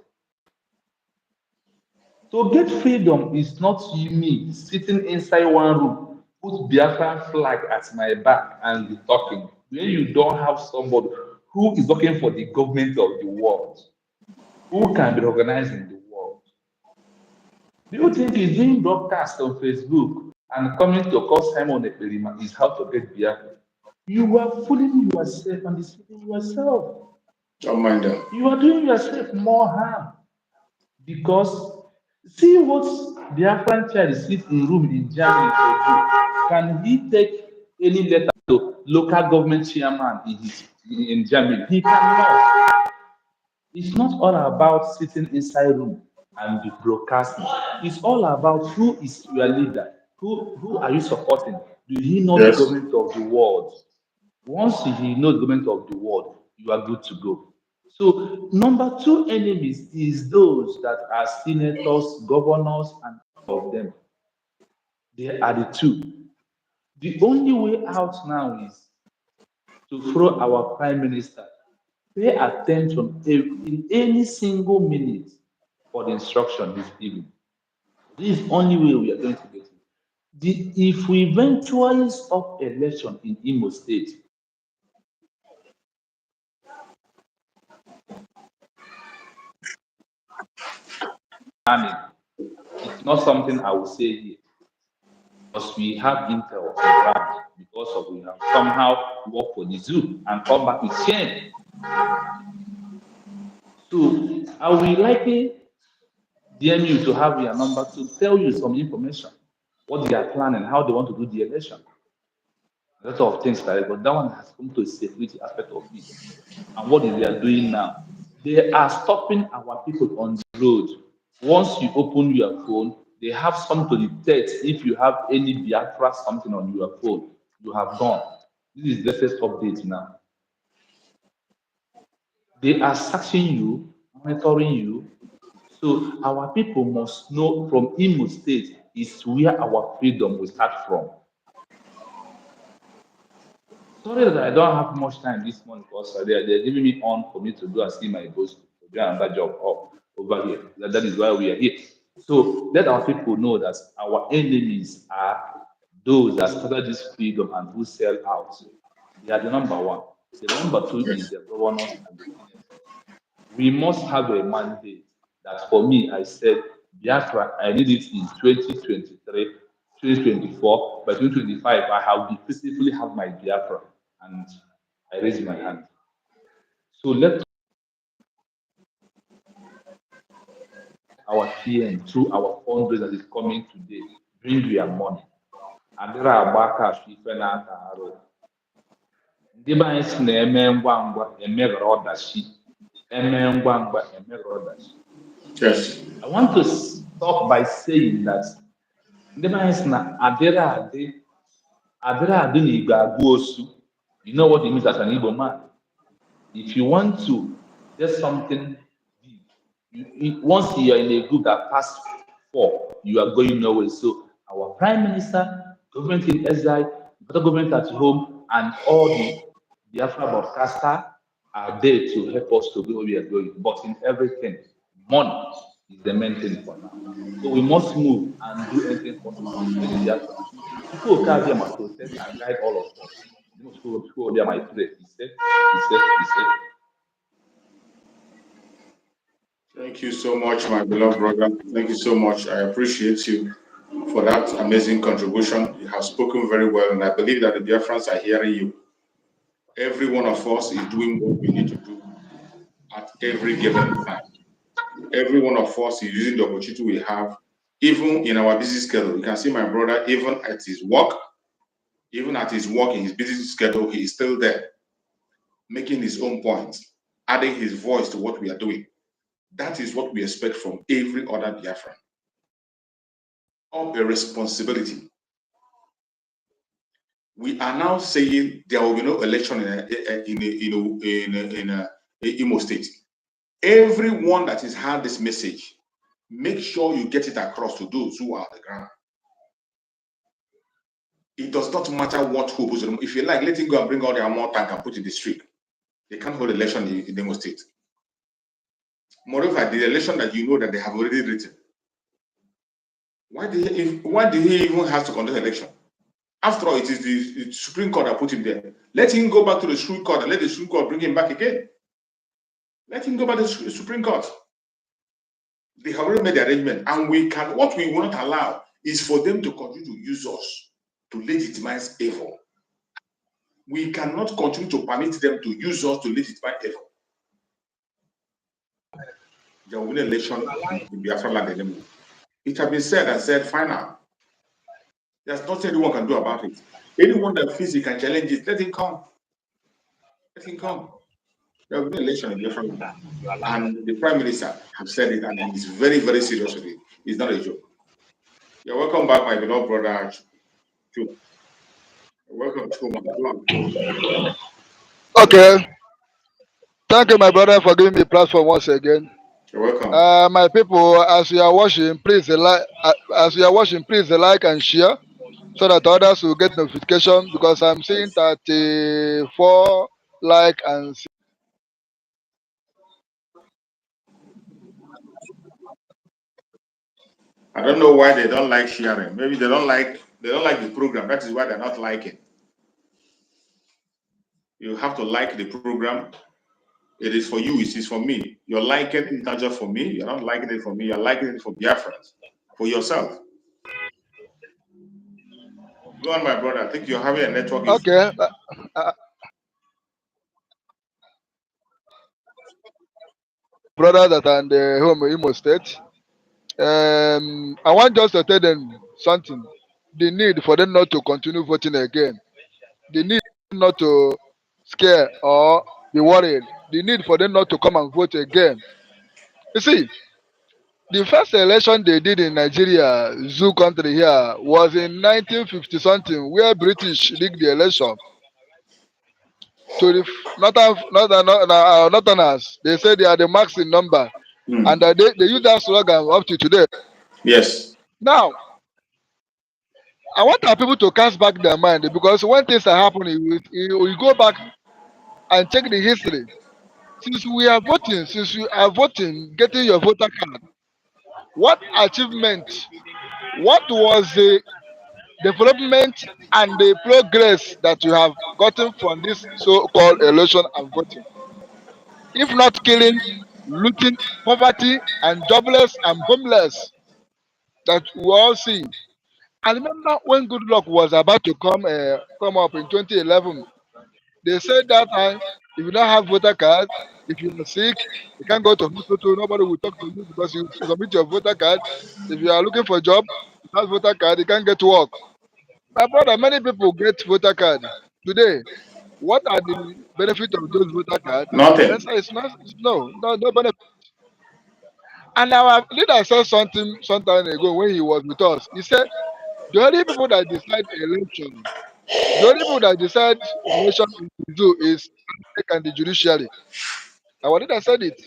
To get freedom is not me sitting inside one room, put Biafran flag at my back and be talking. When you don't have somebody who is working for the government of the world, who can be organizing the world. Do you think is doing broadcast on Facebook and coming to call Simon Eperima is how to get Biafra? You are fooling yourself and deceiving yourself. Don't mind them. You are doing yourself more harm because see what Biafran child sits in room in Germany to do. Can he take any letter to local government chairman in Germany? He cannot. It's not all about sitting inside room and be broadcasting. It's all about who is your leader. Who are you supporting? Do he know the Yes. government of the world? Once he knows the government of the world, you are good to go. So number two enemies is those that are senators, governors, and all of them. They are the two. The only way out now is to throw our prime minister. Pay attention in any single minute for the instruction he's giving. This is the only way we are going to get it. If we eventually stop election in Imo State, I mean, it's not something I will say here because we have intel on ground because of we have somehow worked for the zoo and come back with shame. So I will likely DM you to have your number to tell you some information, what they are planning, how they want to do the election. A lot of things like that, but that one has come to a security aspect of it. And what they are doing now, they are stopping our people on the road. Once you open your phone, they have something to detect if you have any Biafra something on your phone. You have gone. This is the latest update now. They are searching you, monitoring you. So our people must know from Imo State is where our freedom will start from. Sorry that I don't have much time this morning because they're giving me on for me to go and see my boss to do another job over here. That is why we are here. So let our people know that our enemies are those that started this freedom and who sell out. They are the number one. The number two is the governors and the senators. We must have a mandate that for me, I said, Biafra, I need it in 2023, 2024. By 2025, I have definitively have my Biafra. And I raise my hand. So let our PM through our fundraiser that is coming today bring your money. And there are backers ife na-ata arụ. Ndị be anyị si na-eme ngwa ngwa emeghara ọdachi. Eme ngwa ngwa emeghara ọdachi. Yes. I want to stop by saying that ndị be anyị si na adịrị adị na igwe agụ osu. You know what it means as an Igbo man. If you want to get something big, once you are in a group that pass four, you are going nowhere. So our prime minister, government in exile, better government at home, and all the Biafra broadcaster, are there to help us to go where we are going. But in everything, money is the main thing for now. So we must move and do anything possible to bring Biafra. People can be my protect and guide all of us. People be my pray. He said, he said, he said. Thank you so much, my beloved brother. Thank you so much. I appreciate you for that amazing contribution. You have spoken very well, and I believe that the Biafrans are hearing you. Every one of us is doing what we need to do at every given time. Every one of us is using the opportunity we have, even in our busy schedule. You can see my brother, even at his work, in his busy schedule, he is still there, making his own points, adding his voice to what we are doing. That is what we expect from every other Biafran. Of a responsibility. We are now saying there will be no election in Imo State. Everyone that has heard this message, make sure you get it across to those who are on the ground. It does not matter what hope. If you like, let him go and bring all their more tank and put in the street. They can't hold election in Imo State. Moreover, the election that you know that they have already written. Why did he even have to conduct election? After all, it is the Supreme Court that put him there. Let him go back to the Supreme Court and let the Supreme Court bring him back again. Let him go back to the Supreme Court. They have already made the arrangement, and what we will not allow is for them to continue to use us to legitimize evil. We cannot continue to permit them to use us to legitimize evil. There will be an election in Biafra land anymore. It has been said and said final. There's nothing anyone can do about it. Anyone that feels he can challenge it, let him come. Let him come. There will be an election in Biafra land. And the Prime Minister has said it, and he's very, very serious with it. It's not a joke. You're welcome back, my beloved brother. You're welcome to my. Okay. Thank you, my brother, for giving me a platform once again. You're welcome. My people, as you are watching, please like, like and share so that others will get notification because I'm seeing 34 like and I don't know why they don't like sharing. Maybe they don't like the program. That is why they're not liking. You have to like the program. It is for you, it is for me. You're liking it not just for me, you're not liking it for me, you're liking it for Biafrans, for yourself. Go on, my brother. I think you're having a network issue. okay. Brother that are in the home Imo State. I want just to tell them something. The need for them not to continue voting again. The need not to scare or be worried. The need for them not to come and vote again. You see, the first election they did in Nigeria, zoo country here, was in 1950 something, where British rigged the election to the northerners. They said they are the max in number, and they use that slogan up to today. Yes. Now, I want our people to cast back their mind because when things are happening, we go back and check the history. Since you are voting, getting your voter card, what achievement, what was the development and the progress that you have gotten from this so-called election and voting? If not killing, looting, poverty, and jobless and homeless that we all see. I remember when Good Luck was about to come up in 2011. They said that time, if you don't have voter card, if you are sick, you can't go to hospital. Nobody will talk to you because you submit your voter card. If you are looking for a job, without voter card, you can't get to work. My brother, many people get voter card today. What are the benefits of those voter cards? The Nothing. answer is no benefit. And our leader said something some time ago when he was with us. He said the only people that decide election, the only people that decide election in the zoo is INEC and the judiciary. Our leader said it.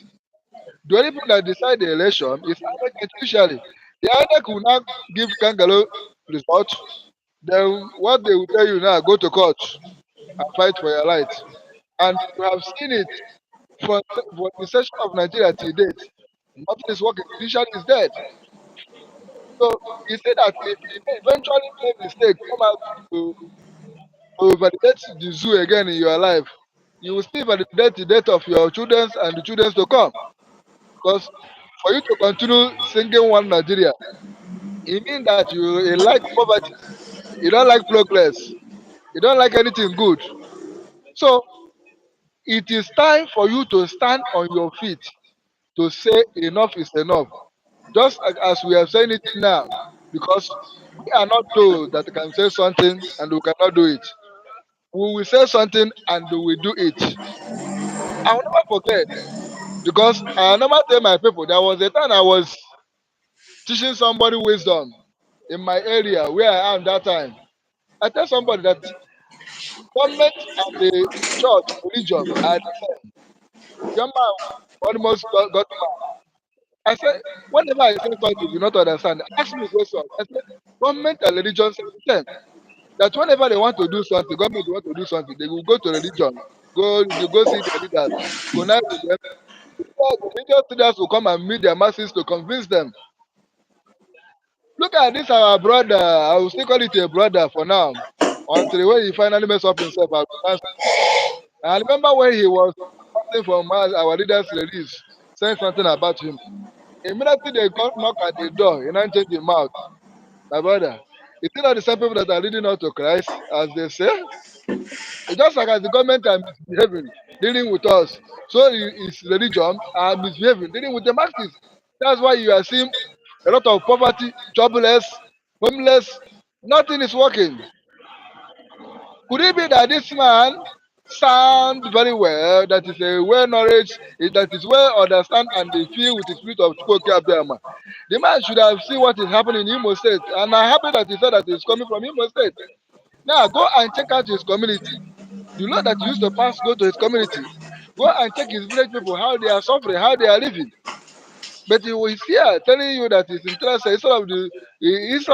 The only people that decide the election is INEC and judiciary. The INEC will not give kangaroo result. Then what they will tell you now, go to court and fight for your rights. And you have seen it for the session of Nigeria to date. Nothing is working. Judiciary is dead. So he said that if you eventually make mistake, come out to validate the zoo again in your life, you will still validate the death of your children and the children to come. Because for you to continue singing one Nigeria, it means that you like poverty, you don't like progress, you don't like anything good. So it is time for you to stand on your feet to say enough is enough. Just as we are saying it now, because we are not those that can say something and we cannot do it. We will say something and we will do it. I will never forget because I never tell my people there was a time I was teaching somebody wisdom in my area where I am that time. I tell somebody that government and the church religion are the same. Your man almost got mad. I said, whenever I say something you do not understand, ask me a question. I said, government and religion are the same. That whenever they want to do something, government want to do something, they will go to religion, go see their leaders, connect with them. Before the religious leaders will come and meet their masses to convince them. Look at this, our brother. I will still call it a brother for now. Until when he finally mess up himself, I will dance. I remember when he was passing from our leaders' release, saying something about him. Immediately they got knock at the door, he now change the mouth. My brother, is it not the same people that are leading out to Christ, as they say? It's just like as the government are misbehaving, dealing with us, so is religion are misbehaving, dealing with the masses. That's why you are seeing a lot of poverty, jobless, homeless. Nothing is working. Could it be that this man sound very well, that is a well knowledge, that is well understand and they feel with the spirit of Chukwuka Abiyama? The man should have seen what is happening in Imo State, and I'm happy that he said that he's coming from Imo State. Now go and check out his community. The law that used to pass go to his community. Go and check his village people, how they are suffering, how they are living. But he was here telling you that he's interested instead of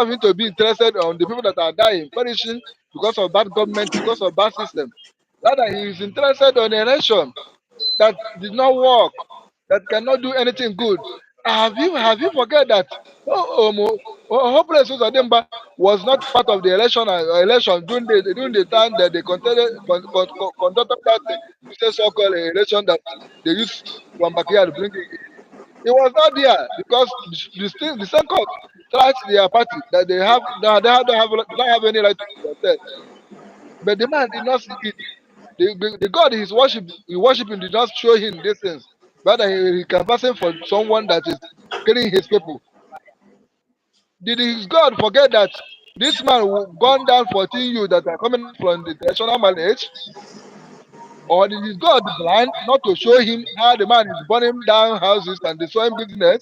him to be interested on the people that are dying, perishing because of bad government, because of bad system. Rather, he is interested on a nation that did not work, that cannot do anything good. Have you forget that Hopeless Uzodimba was not part of the election during the time that they conducted that so-called election that they used from backyard bring it. He was not there because the same court trashed their party that they don't have any right to contest. But the man did not see it. The God he worshiping did not show him these things. Rather, he canvassing for someone that is killing his people. Did his God forget that this man who gone down 14 youth that are coming out from the traditional marriage? Or did his God blind not to show him how the man is burning down houses and destroying business?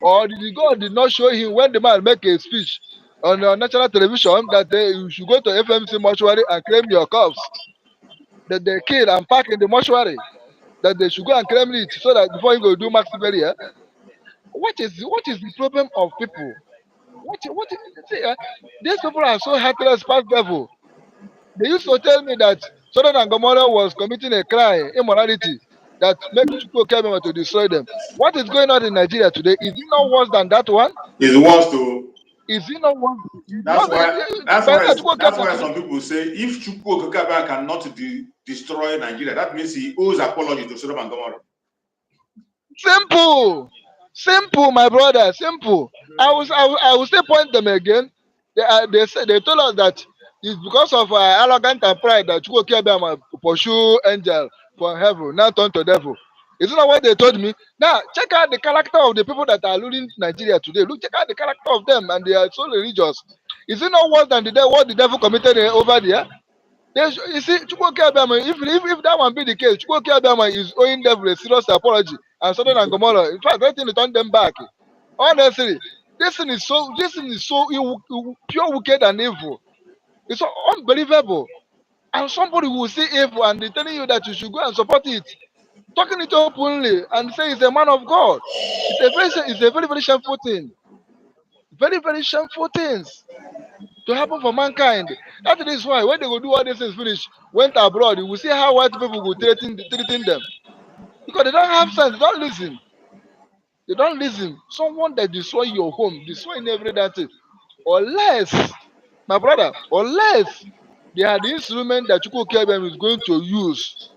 Or did the God did not show him when the man make a speech on national television that you should go to FMC mortuary and claim your corpse that they kill and pack in the mortuary? That they should go and claim it so that before you go do max burial. What is the problem of people? See, these people are so heartless past level. They used to tell me that Sodom and Gomorrah was committing a crime, immorality, that make people come to destroy them. What is going on in Nigeria today? Is it not worse than that one? Is wants to. Is it not worse? That's why. That's By now, why. Chukwu That's Okeke why today, some people say if Chukwu Okeke cannot destroy Nigeria, that means he owes apology to Sodom and Gomorrah. simple, my brother, simple. I will still point them again. They told us that it's because of arrogance and pride that Chukwu Okeke pursue angel from heaven, now turn to devil. Isn't that what they told me? Now check out the character of the people that are ruling Nigeria today. Look, check out the character of them, and they are so religious. Is it not worse than what the devil committed over there? You see, Chukwu Abiyama, if that one be the case, Chukwu Abiyama is owing them a serious apology and Sodom and Gomorrah. In fact, let him return them back. Honestly, this thing is so pure wicked and evil. It's so unbelievable. And somebody will see evil and they're telling you that you should go and support it, talking it openly and say he's a man of God. It's a very very shameful thing. Very very shameful things. to happen for mankind. That is why when they go do all these things finish, went abroad, you will see how white people will treating them. Because they don't have sense, they don't listen. They don't listen. Someone that destroy your home, destroying every that thing. Unless, my brother, unless they are the instrument that Chukwu Kebem is going to use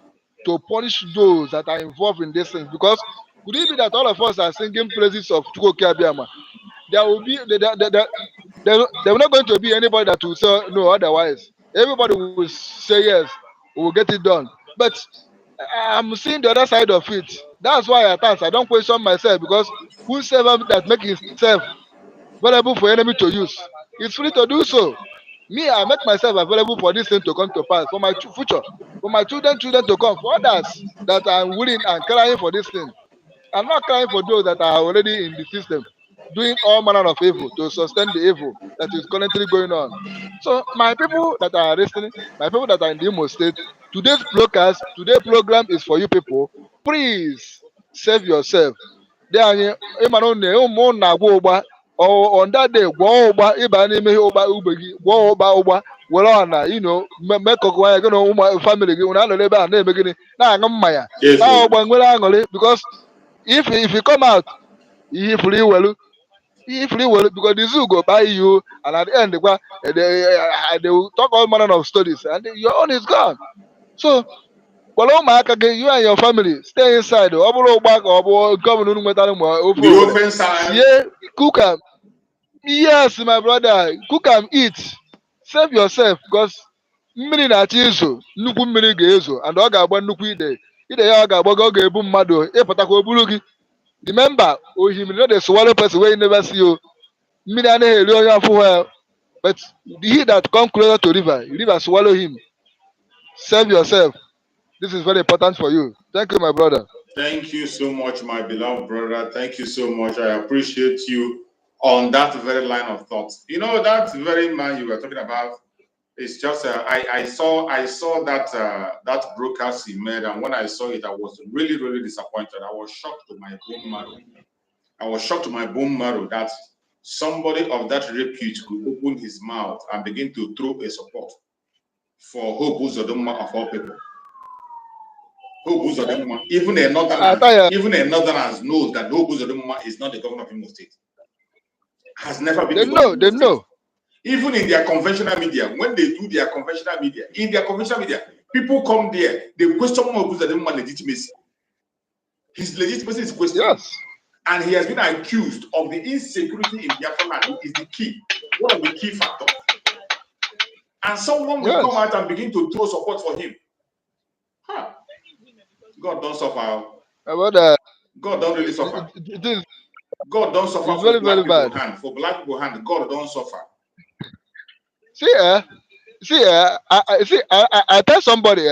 to punish those that are involved in these things. Because could it be that all of us are singing praises of Chukwu Kebem? There will be there will not going to be anybody that will say no otherwise. Everybody will say yes, we will get it done. But I'm seeing the other side of it. That's why at times I don't question myself because whosoever that make himself available for enemy to use is free to do so. Me, I make myself available for this thing to come to pass, for my future, for my children to come, for others that I'm willing and crying for this thing. I'm not crying for those that are already in the system, doing all manner of evil to sustain the evil that is currently going on. So, my people that are listening, my people that are in the Imo State, today's broadcast, today's program is for you people. Please save yourself. Dị anyị ịmara na ụmụ na-agba ụgba on that day gwọọ ụgba ịba n'ime ihe ụgba ugbe gị gwọọ ụgba were ọna mekọkọ anya gị na ụmụ famili gị na anọ ebe a na-eme gịnị na-aṅụ mmanya Yes, na oh. ụgba nwere aṅụrị because if you come out ihe ifuru iwelu because the zoo go buy you and at the end they will talk all manner of stories and your own is gone. So gwara ụmụaka gị you and your family stay inside. Ọ bụrụ ụgba ka ọ bụ nke ọbụla unu nwetara ma ofe The owere open side. sie cook am. Yes, my brother, cook am eat. Save yourself because mmiri na-achọ izo nnukwu mmiri ga-ezo and ọ ga-agba nnukwu ide ya ọ ga-agbago ọ ga-ebu mmadụ ịpụtakwa o buru gị. Remember, ohimiri no dey swallow person wey you never see o. Mmiri anaghị eri onye afọ ya but he that come closer to river swallow him. Save yourself. This is very important for you. Thank you, my brother. Thank you so much, my beloved brother. Thank you so much. I appreciate you on that very line of thought. You know, that very man you were talking about is just I saw that that broadcast he made, and when I saw it, I was really, really disappointed. I was shocked to my bone marrow. I was shocked to my bone marrow that somebody of that repute could open his mouth and begin to throw a support for Hope Uzodinma of all people. Hope Uzodinma, even a northerners knows that Hope Uzodinma is not the governor of Imo State. Has never been. They know. Even in their conventional media, when they do their conventional media, people come there, they question Hope Uzodinma's legitimacy. His legitimacy is questioned. Yes. And he has been accused of the insecurity in Biafra land is the key, one of the key factors. And someone will come out and begin to throw support for him. Huh. God don't suffer. God don't really suffer. God don't suffer for very, black very people bad. hand. For black people hand, God don't suffer. I tell somebody,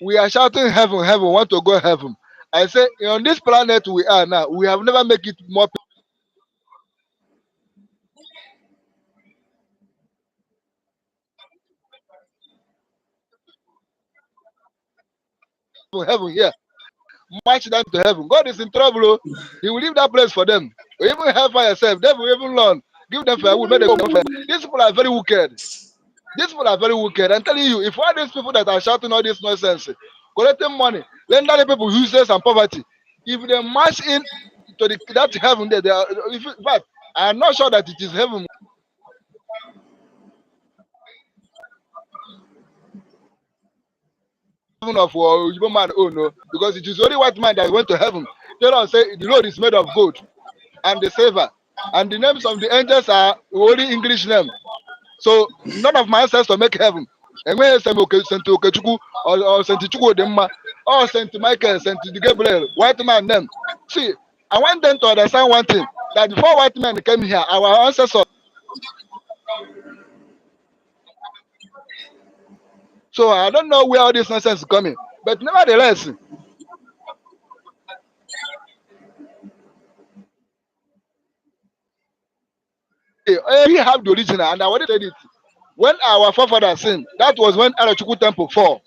we are shouting heaven, want to go heaven. I say, on this planet we are now, we have never make it more heaven here. March them to heaven. God is in trouble. He will leave that place for them. Even hellfire yourself. Devil even learn. Give them firewood. Make them go fire. These people are very wicked. I'm telling you, if all these people that are shouting all this nonsense, collecting money, rendering people useless and poverty, if they march in to that heaven there, in fact, I'm not sure that it is heaven. Heaven of Igbo man, oh no, because it is only white man that went to heaven. They don't say the road is made of gold and the silver, and the names of the angels are only English name. So none of my ancestors make heaven. And when Saint Okechukwu or Saint Chukwudemma or Saint Michael, Saint Gabriel, white man name. See, I want them to understand one thing, that before white men came here, our ancestors. So I don't know where all this nonsense is coming. But nevertheless, we have the original, and I already said it. When our forefathers sinned, that was when Arachukwu temple fall.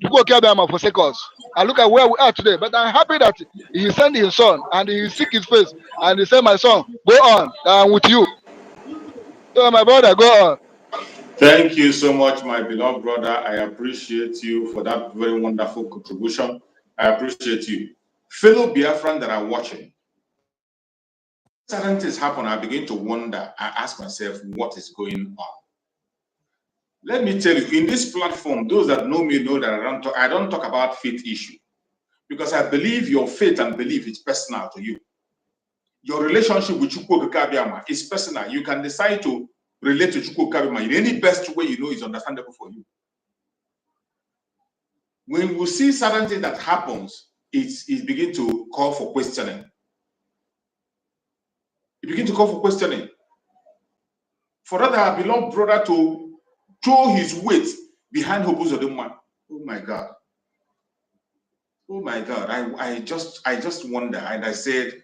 Chukwu Okeabiyama forsake us. And look at where we are today. But I'm happy that he sent his son and he seek his face and he said, my son, go on, I'm with you. So my brother, go on. Thank you so much, my beloved brother. I appreciate you for that very wonderful contribution. I appreciate you. Fellow Biafran that are watching, certain things happen, I begin to wonder. I ask myself, what is going on? Let me tell you, in this platform, those that know me know that I don't talk about faith issue, because I believe your faith and belief is personal to you. Your relationship with Chukwu Kabiyama is personal. You can decide to relate to Chukwu Kabiyama in any best way you know is understandable for you. When we see certain things that happens, it begin to call for questioning. It begin to call for questioning. For that, our beloved brother to throw his weight behind Hobos of the man. Oh my God. Oh my God. I just wonder. And I said,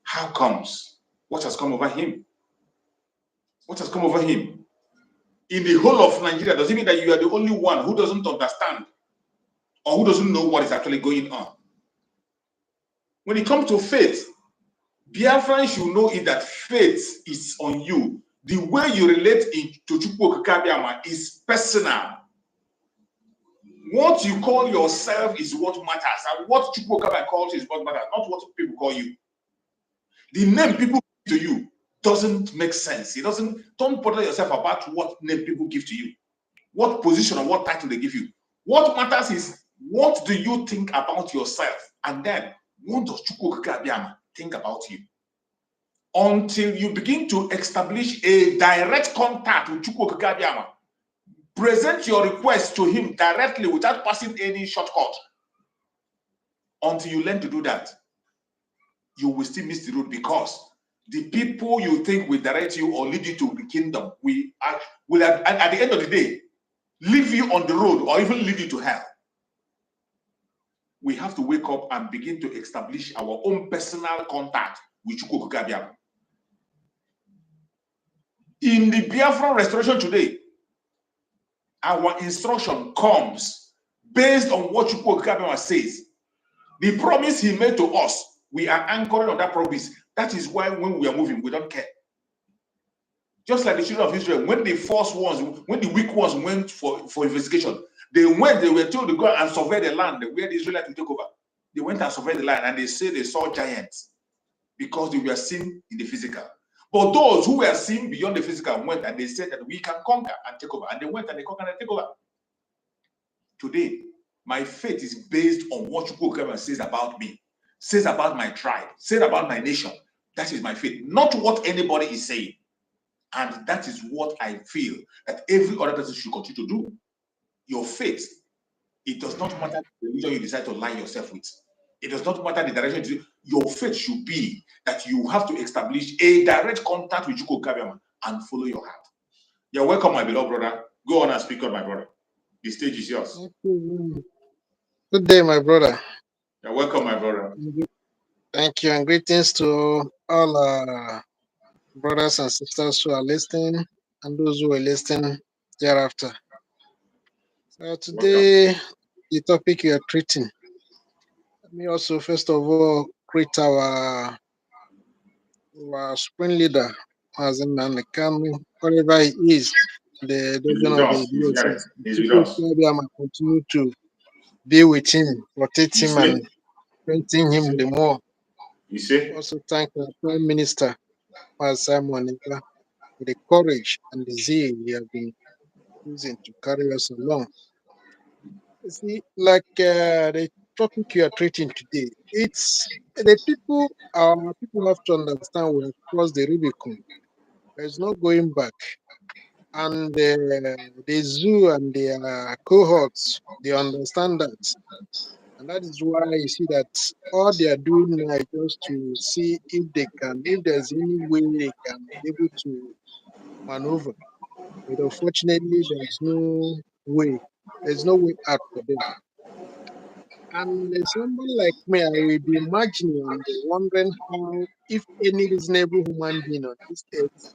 how comes? What has come over him? What has come over him? In the whole of Nigeria, does it mean that you are the only one who doesn't understand or who doesn't know what is actually going on? When it comes to faith, Biafran should know it that faith is on you. The way you relate to Chukwu Kabiyama is personal. What you call yourself is what matters, and what Chukwu Kabiyama calls is what matters, not what people call you. The name people give to you doesn't make sense. Don't bother yourself about what name people give to you, what position or what title they give you. What matters is, what do you think about yourself? And then, what does Chukwu Kabiyama think about you? Until you begin to establish a direct contact with Chukwu Kabiyama, present your request to him directly without passing any shortcut. Until you learn to do that, you will still miss the road, because the people you think will direct you or lead you to the kingdom will at the end of the day leave you on the road or even lead you to hell. We have to wake up and begin to establish our own personal contact with Chukwu Kabiyama. In the Biafran restoration today, our instruction comes based on what Chukwu Kabiyama says. The promise he made to us, we are anchoring on that promise. That is why when we are moving, we don't care. Just like the children of Israel, when the first ones, when the weak ones went for investigation, they were told to go and survey the land where the Israelites will take over. They went and surveyed the land, and they say they saw giants because they were seen in the physical. But those who were seen beyond the physical went and they said that we can conquer and take over. And they went and they conquered and take over. Today, my faith is based on what Chukwu Kabiyama says about me, says about my tribe, says about my nation. That is my faith, not what anybody is saying. And that is what I feel that every other person should continue to do. Your faith, it does not matter the religion you decide to line yourself with. It does not matter the direction. Your faith should be that you have to establish a direct contact with Chukwu Kabiyama and follow your heart. You're welcome, my beloved brother. Go on and speak on, my brother. The stage is yours. Good day, my brother. You're welcome, my brother. Thank you, and greetings to all our brothers and sisters who are listening and those who are listening thereafter. So today, the topic we are treating. Let me also, first of all, greet our spring leader, Mazen Namekami, wherever he is, the region of the DSS. People continue to be with him, protect him, and strengthen him the more. You see? Also thank the Prime Minister, Simon Nika, for the courage and the zeal he has been using to carry us along. You see, like the topic you are treating today, it's the people. People have to understand we have crossed the Rubicon. There's no going back, and the zoo and their cohorts they understand that. And that is why you see that all they are doing now is just to see if there's any way they can be able to maneuver. But unfortunately, there's no way. There's no way out for them. And somebody like me, I will be imagining and wondering how, if any reasonable human being on this earth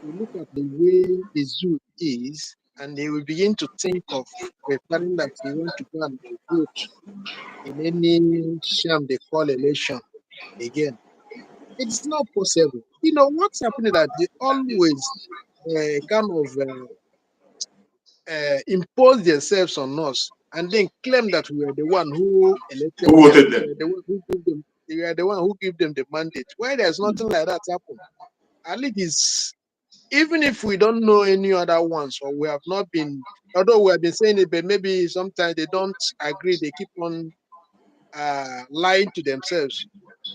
will look at the way the zoo is, and they will begin to think of preparing that they want to go and vote in any sham they call election again. It's not possible. You know what's happening that they always kind of impose themselves on us and then claim that we are the one who elected Who them. voted We them? are the one who give them. We are the one who give them the mandate. Why there's nothing like that happen? At least it's, even if we don't know any other ones, or we have not been, although we have been saying it, but maybe sometimes they don't agree. They keep on lying to themselves.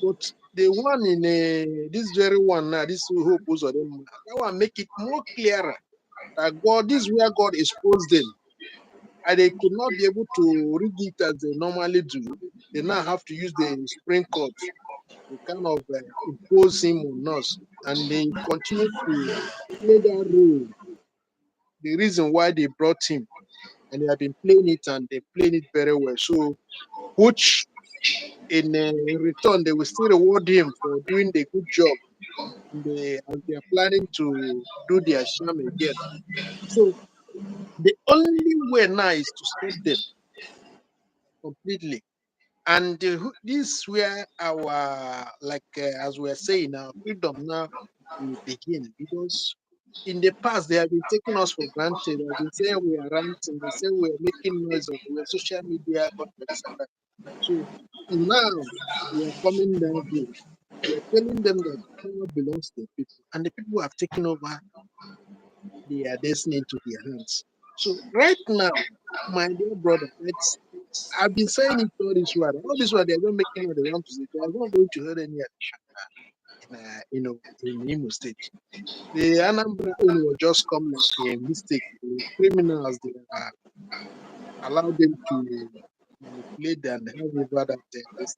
But the one in this very one now, this hope was of them, that one make it more clearer that God, this is where God exposed them, and they could not be able to read it as they normally do. They now have to use the Supreme Court to kind of impose him on us, and they continue to play that role. The reason why they brought him, and they have been playing it, and they played it very well. So, which in return, they will still reward him for doing the good job. As they are planning to do their sham again. So, the only way now is to stop them completely. And this where our, like as we are saying, our freedom now will begin, because in the past they have been taking us for granted. They have been saying we are ranting, they say we are making noise on the social media context and that. So now we are coming down here. We are telling them that power belongs to the people, and the people have taken over their destiny into their hands. So right now, my dear brother, I've been saying it all this while. All this while they're not making what they want to say. They are not going to hurt any election in Imo State. The Anambra will just come like a mistake. The criminals, they allow them to manipulate and have over that this.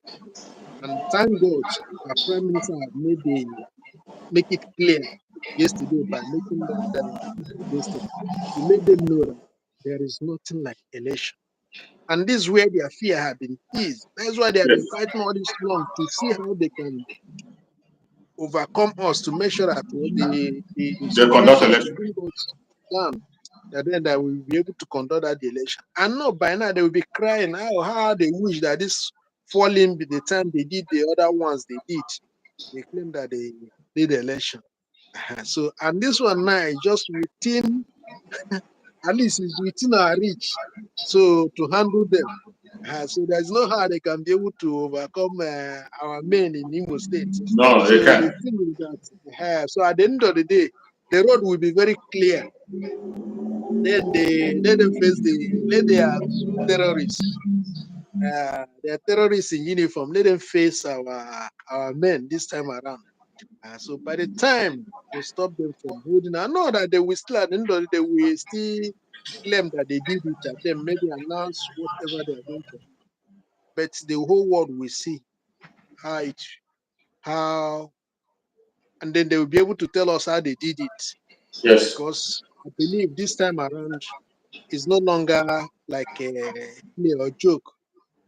And thank God, our Prime Minister have make it clear yesterday by making that this thing. He made them know that there is nothing like election. And this is where their fear have been eased. That's why they have been Yes. fighting all this long to see how they can overcome us, to make sure that the They conduct situation will election. bring us down. And then that we'll be able to conduct that election. And no, by now they will be crying how they wish that this falling the time they did the other ones they did. They claim that they did the election. So, and this one now is just within, at least it's within our reach. So to handle them. So there's no how they can be able to overcome our men in Imo State. No, they So the can't. thing is that, so at the end of the day, the road will be very clear. Then they let them face let their terrorists, their terrorists in uniform, let them face our men this time around. So by the time we stop them from holding, I know that they will still, at the end of the day, we still claim that they did it and then maybe announce whatever they are going to. But the whole world will see how, and then they will be able to tell us how they did it. Yes. Because I believe this time around is no longer like a play or joke,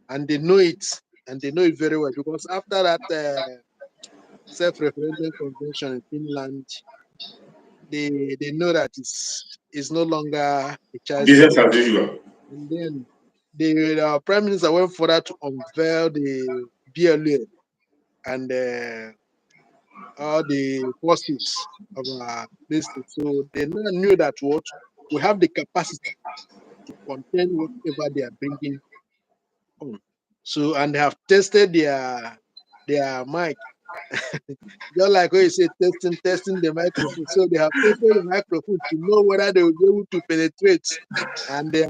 and they know it, and they know it very well. Because after that self-referendum convention in Finland, they know that it's no longer a child's Business play. as usual. And then the prime minister went further to unveil the BLA and all the forces of our district. So they now knew that what we have the capacity to contain whatever they are bringing on. So, and they have tested their mic. Just like when you say testing the microphone. So they have tested the microphone to know whether they will be able to penetrate. And they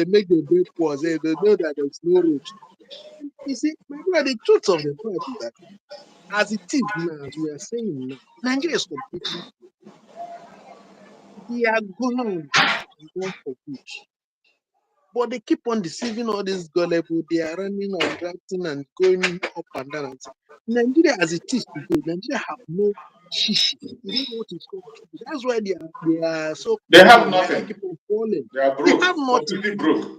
make the break pause. They know that there's no road. You see, my brother, the truth of the matter is that as it is now, as we are saying now, Nigeria is completely, they are gone for good. But they keep on deceiving all these gullible. They are running and ranting and going up and down. And Nigeria, as it is today, Nigeria have no shishi. You know what is called? That's why they are so They crazy have and Nigeria nothing. keep on falling. They are They have broke. nothing. Completely broke.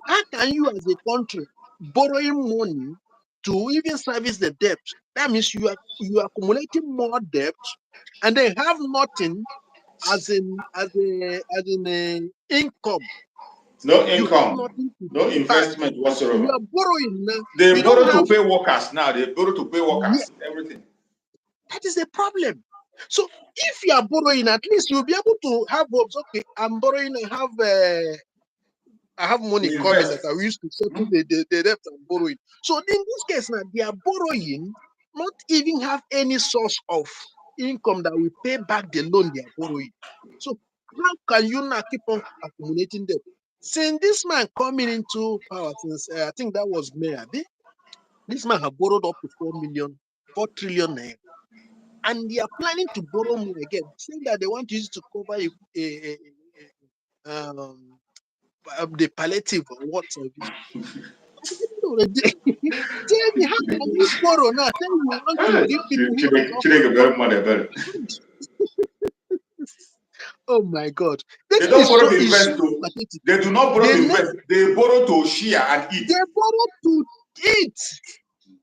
How can you as a country borrowing money to even service the debt? That means you are accumulating more debt and they have nothing as in income. No You have income. nothing to No pay back. investment You whatsoever. are borrowing now. They You borrow don't to have. pay workers now. They borrow to pay Yeah, workers. Everything. that is the problem. So if you are borrowing, at least you'll be able to have hopes. Okay, I'm borrowing. I have money You coming that invest. I used to settle the debt I'm borrowing. So in this case now, they are borrowing, not even have any source of income that will pay back the loan they are borrowing. So how can you now keep on accumulating debt? Since this man coming into power, since I think that was May, this man have borrowed up to 4 trillion naira. And they are planning to borrow more again, saying that they want to use it to cover um, the palliative or whatsoever. Tell me, how can you borrow now? Tell you want to give people who are Chideke suffering. very mad about it. Oh my God, this They don't is borrow so to is invest so to. pathetic. They do not borrow They to never invest. They borrow to share and eat. they borrow to eat.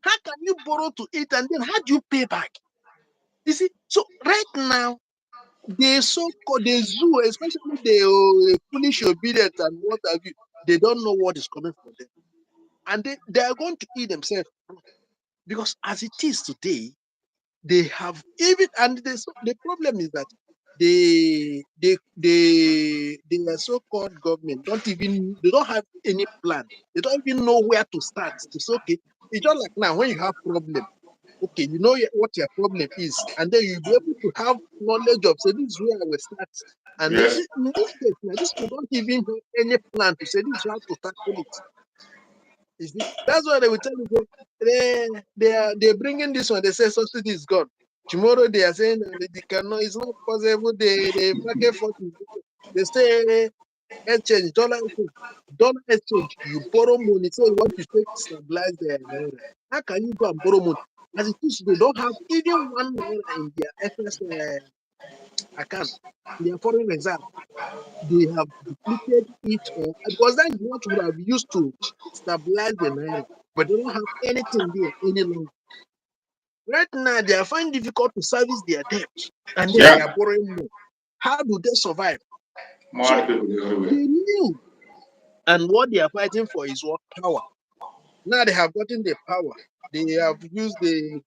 How can you borrow to eat and then how do you pay back? You see, so right now the so-called the zoo, especially the foolish obedient and what have you, they don't know what is coming for them, and they are going to eat themselves because as it is today, they have even and the problem is that the so-called government they don't have any plan. They don't even know where to start to say, okay, it's just like now when you have problem, okay, you know what your problem is, and then you'll be able to have knowledge of say this is where I will start. And then Yes. in this case, now these people don't even have any plan to say this is how to tackle it. You see, that's why they will tell you they bring in this one. They say subsidy is gone. Tomorrow they are saying that they cannot. It's not possible. The market force is gone. They say exchange dollar exchange. You borrow money, say you want to take stabilize the naira. How can you go and borrow money? As it is, they don't have even 1 naira in their FS account, their foreign reserve. They have depleted it all because that is what would have used to stabilize the naira, but they don't have anything there any longer. Right now, they are finding difficult to service their debt, and then they Yeah. are borrowing more. How do they survive? Mad So people everywhere. they knew, and what they are fighting for is what power. Now they have gotten the power. They have used the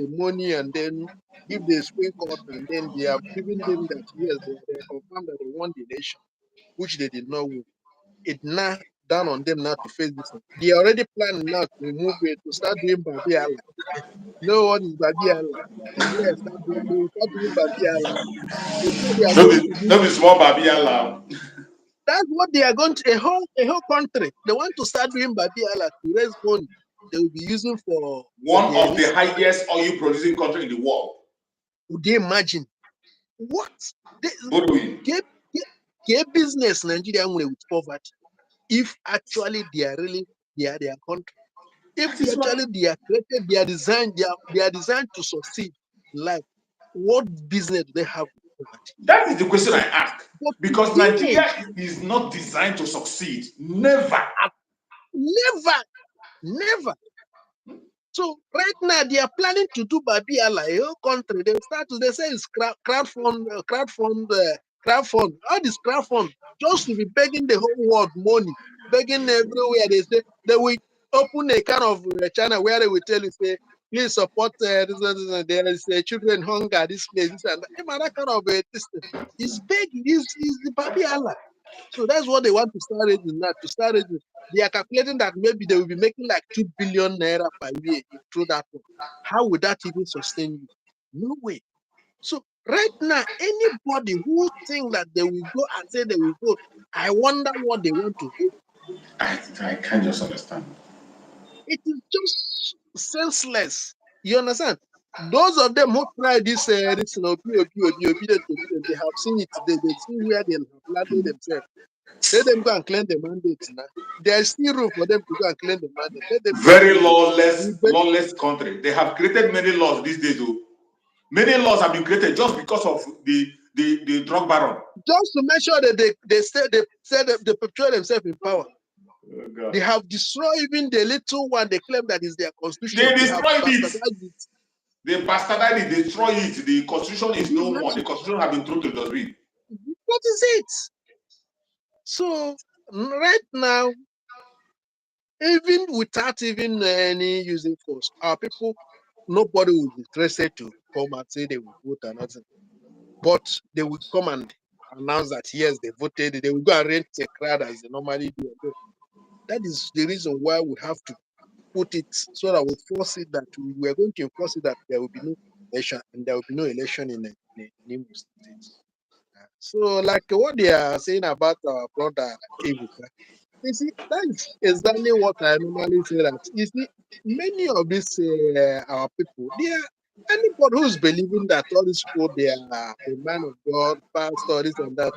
money and then give the Supreme Court, and then they have given them that yes, they confirmed that they won the election, which they did not win. It now down on them now to face this one. They already planning now to remove it to start doing Babi Allah. No one is Babi Allah. Nigeria they will start doing Babi Allah. They say they are going to do No be small baby Allah. that's what they are going to a whole country. They want to start doing Babi Allah to raise money. They will be using for One their of the this. highest oil producing country in the world. Would they imagine what they Borrowing. get, get business Nigeria with poverty? If actually they are really their country. If That is why. actually they are created, they are designed to succeed in life, what business do they have with poverty? That is the question I So, ask. but Because today, Nigeria is not designed to succeed. Never. never, never. So right now they are planning to do Babi Allah, a whole country. They say it's crowdfund. All this crowdfund just to be begging the whole world money, begging everywhere. They say they will open a kind of channel where they will tell you say, please support there is children hunger this place, this and that. That kind of this thing. It's begging. Is the Babi Allah. So that's what they want to start raising now. To start raising, they are calculating that maybe they will be making like 2 billion naira per year through that one. How would that even sustain you? No way. So right now, anybody who think that they will go and say they will vote, I wonder what they want to vote. I can't just understand. It is just senseless. You understand? Those of them who try this obedient, they have seen it. They see where they have landed themselves. Let them go and claim the mandate now. There's still room for them to go and claim the mandate. Let them go and Very claim it. lawless country. They have created many laws these days. Though. Many laws have been created just because of the drug baron. Just to make sure that they portray themselves in power. Oh, They have destroyed even the little one they claim that is their constitution. they They have destroyed it. bastardized it. They bastardized it, destroy it. The constitution Could is you no more. The imagine? constitution has been thrown to the dustbin. What is it? So right now, even without even any using force, our people, nobody will be interested to come and say they will vote and nothing. But they will come and announce that yes, they voted. They will go and rent a crowd as they normally do. That is the reason why we have to put it so that we force it that we are going to enforce it that there will be no election and there will be no election in Imo State. So, like what they are saying about our brother Ebuka, you see, that is exactly what I normally say. That you see, many of these our people, they are anybody who's believing that all these people they are a man of God, pastor, this and that.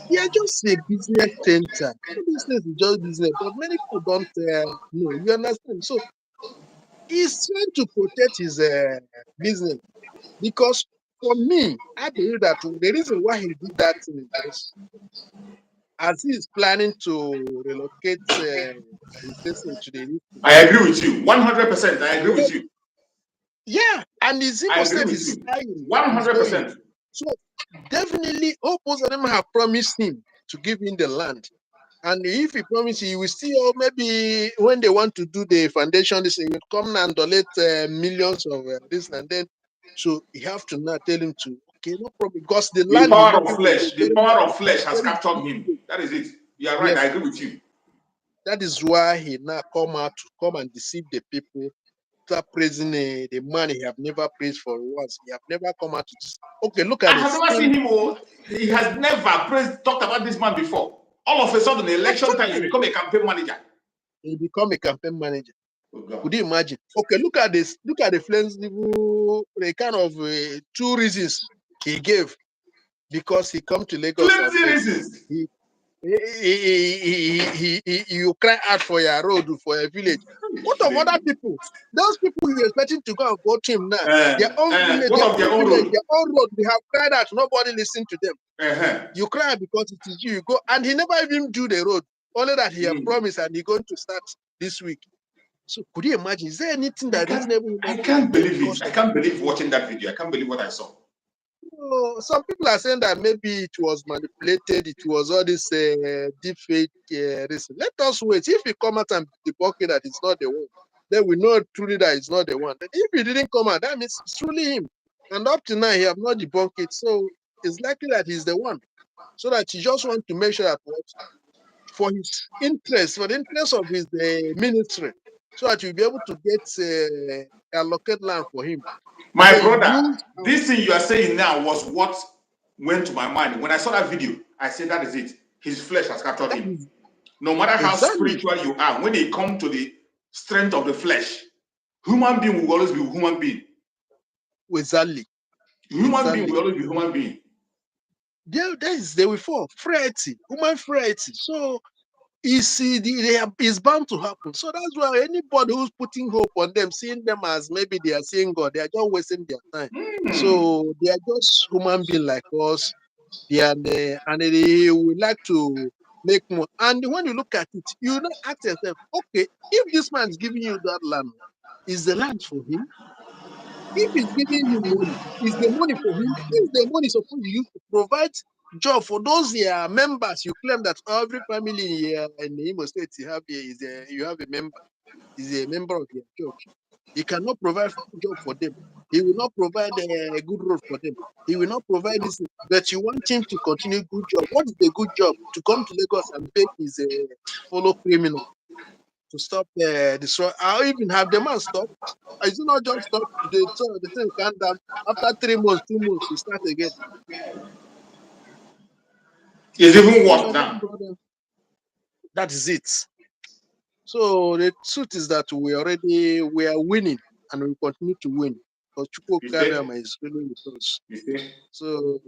They are just a business center. All these things is just business, but many people don't know. You understand? So he's trying to protect his business because for me, I believe that the reason why he did that thing is because as he is planning to relocate his person to the new I state. agree with you 100%. I agree with you. Yeah, and his I Imo agree state with is you dying, is going. 100%. So definitely, all both of them have promised him to give him the land. And if he promises, he will still maybe when they want to do the foundation, this he will come and donate millions of this, and then so you have to now tell him to okay, no problem, because the The land he's power of looking for is flesh, the very, power of flesh has very captured him. big. That is it. You are right. I Yes, agree with you. that is why he now come out to come and deceive the people, start praising the man he have never praised for once. He have never come out to okay, look I at have this never seen thing. him. He has never talked about this man before. All of a sudden, election time, you Exactly. become a campaign manager. He become a campaign manager. Oh God. Could you imagine? Okay, look at this. Look at the flexible, the kind of 2 reasons he gave because he come to Lagos and Flimsy beg. reasons. You cry out for your road, for your village. What of other people? Those people you expecting to go and vote him now, their own village, What of their own road? their own road, they have cried out. Nobody listen to them. You cry because it is you. You go, and he never even do the road. Only that he have promised and he going to start this week. So could you imagine? Is there anything that reasonable I human can't can do? believe Because it. I can't believe watching that video. I can't believe what I saw. some people are saying that maybe it was manipulated. It was all this deep fake reason. Let us wait. If he come out and debunk it that it's not the one, then we know truly that it's not the one. But if he didn't come out, that means it's truly him. And up to now, he have not debunked it. So it's likely that he's the one. So that he just want to make sure that what for his interest, for the interest of his ministry, so that you'll be able to get allocate land for him. And My then brother, use this thing you are saying now was what went to my mind. When I saw that video, I said, that is it. His flesh has captured that him. is No matter how exactly, spiritual you are, when they come to the strength of the flesh, human being will always be human being. exactly. Human being will always be human being. They will fall. Frailty, human frailty. So it's bound to happen. So that's why anybody who's putting hope on them, seeing them as maybe they are seeing God, they are just wasting their time. So they are just human being like us. And they would like to make more. And when you look at it, you not ask yourself, okay, if this man is giving you that land, is the land for him? If he's giving you money, is the money for him? Is the money supposed to use to provide job for those members? You claim that every family here in the Imo State you have you have a member, is a member of your church. He cannot provide job for them. He will not provide a good road for them. He will not provide this. But you want him to continue good job. What is the good job? To come to Lagos and beg his fellow criminal to stop destroy. I even have the man stop. I do not just stop today. So the thing calm down. After 3 months, 2 months, we start again. It's even So worse my now. brother, that is it. So the truth is that we are winning and we continue to win because Chukwu You see? Karama is really with us. You see? So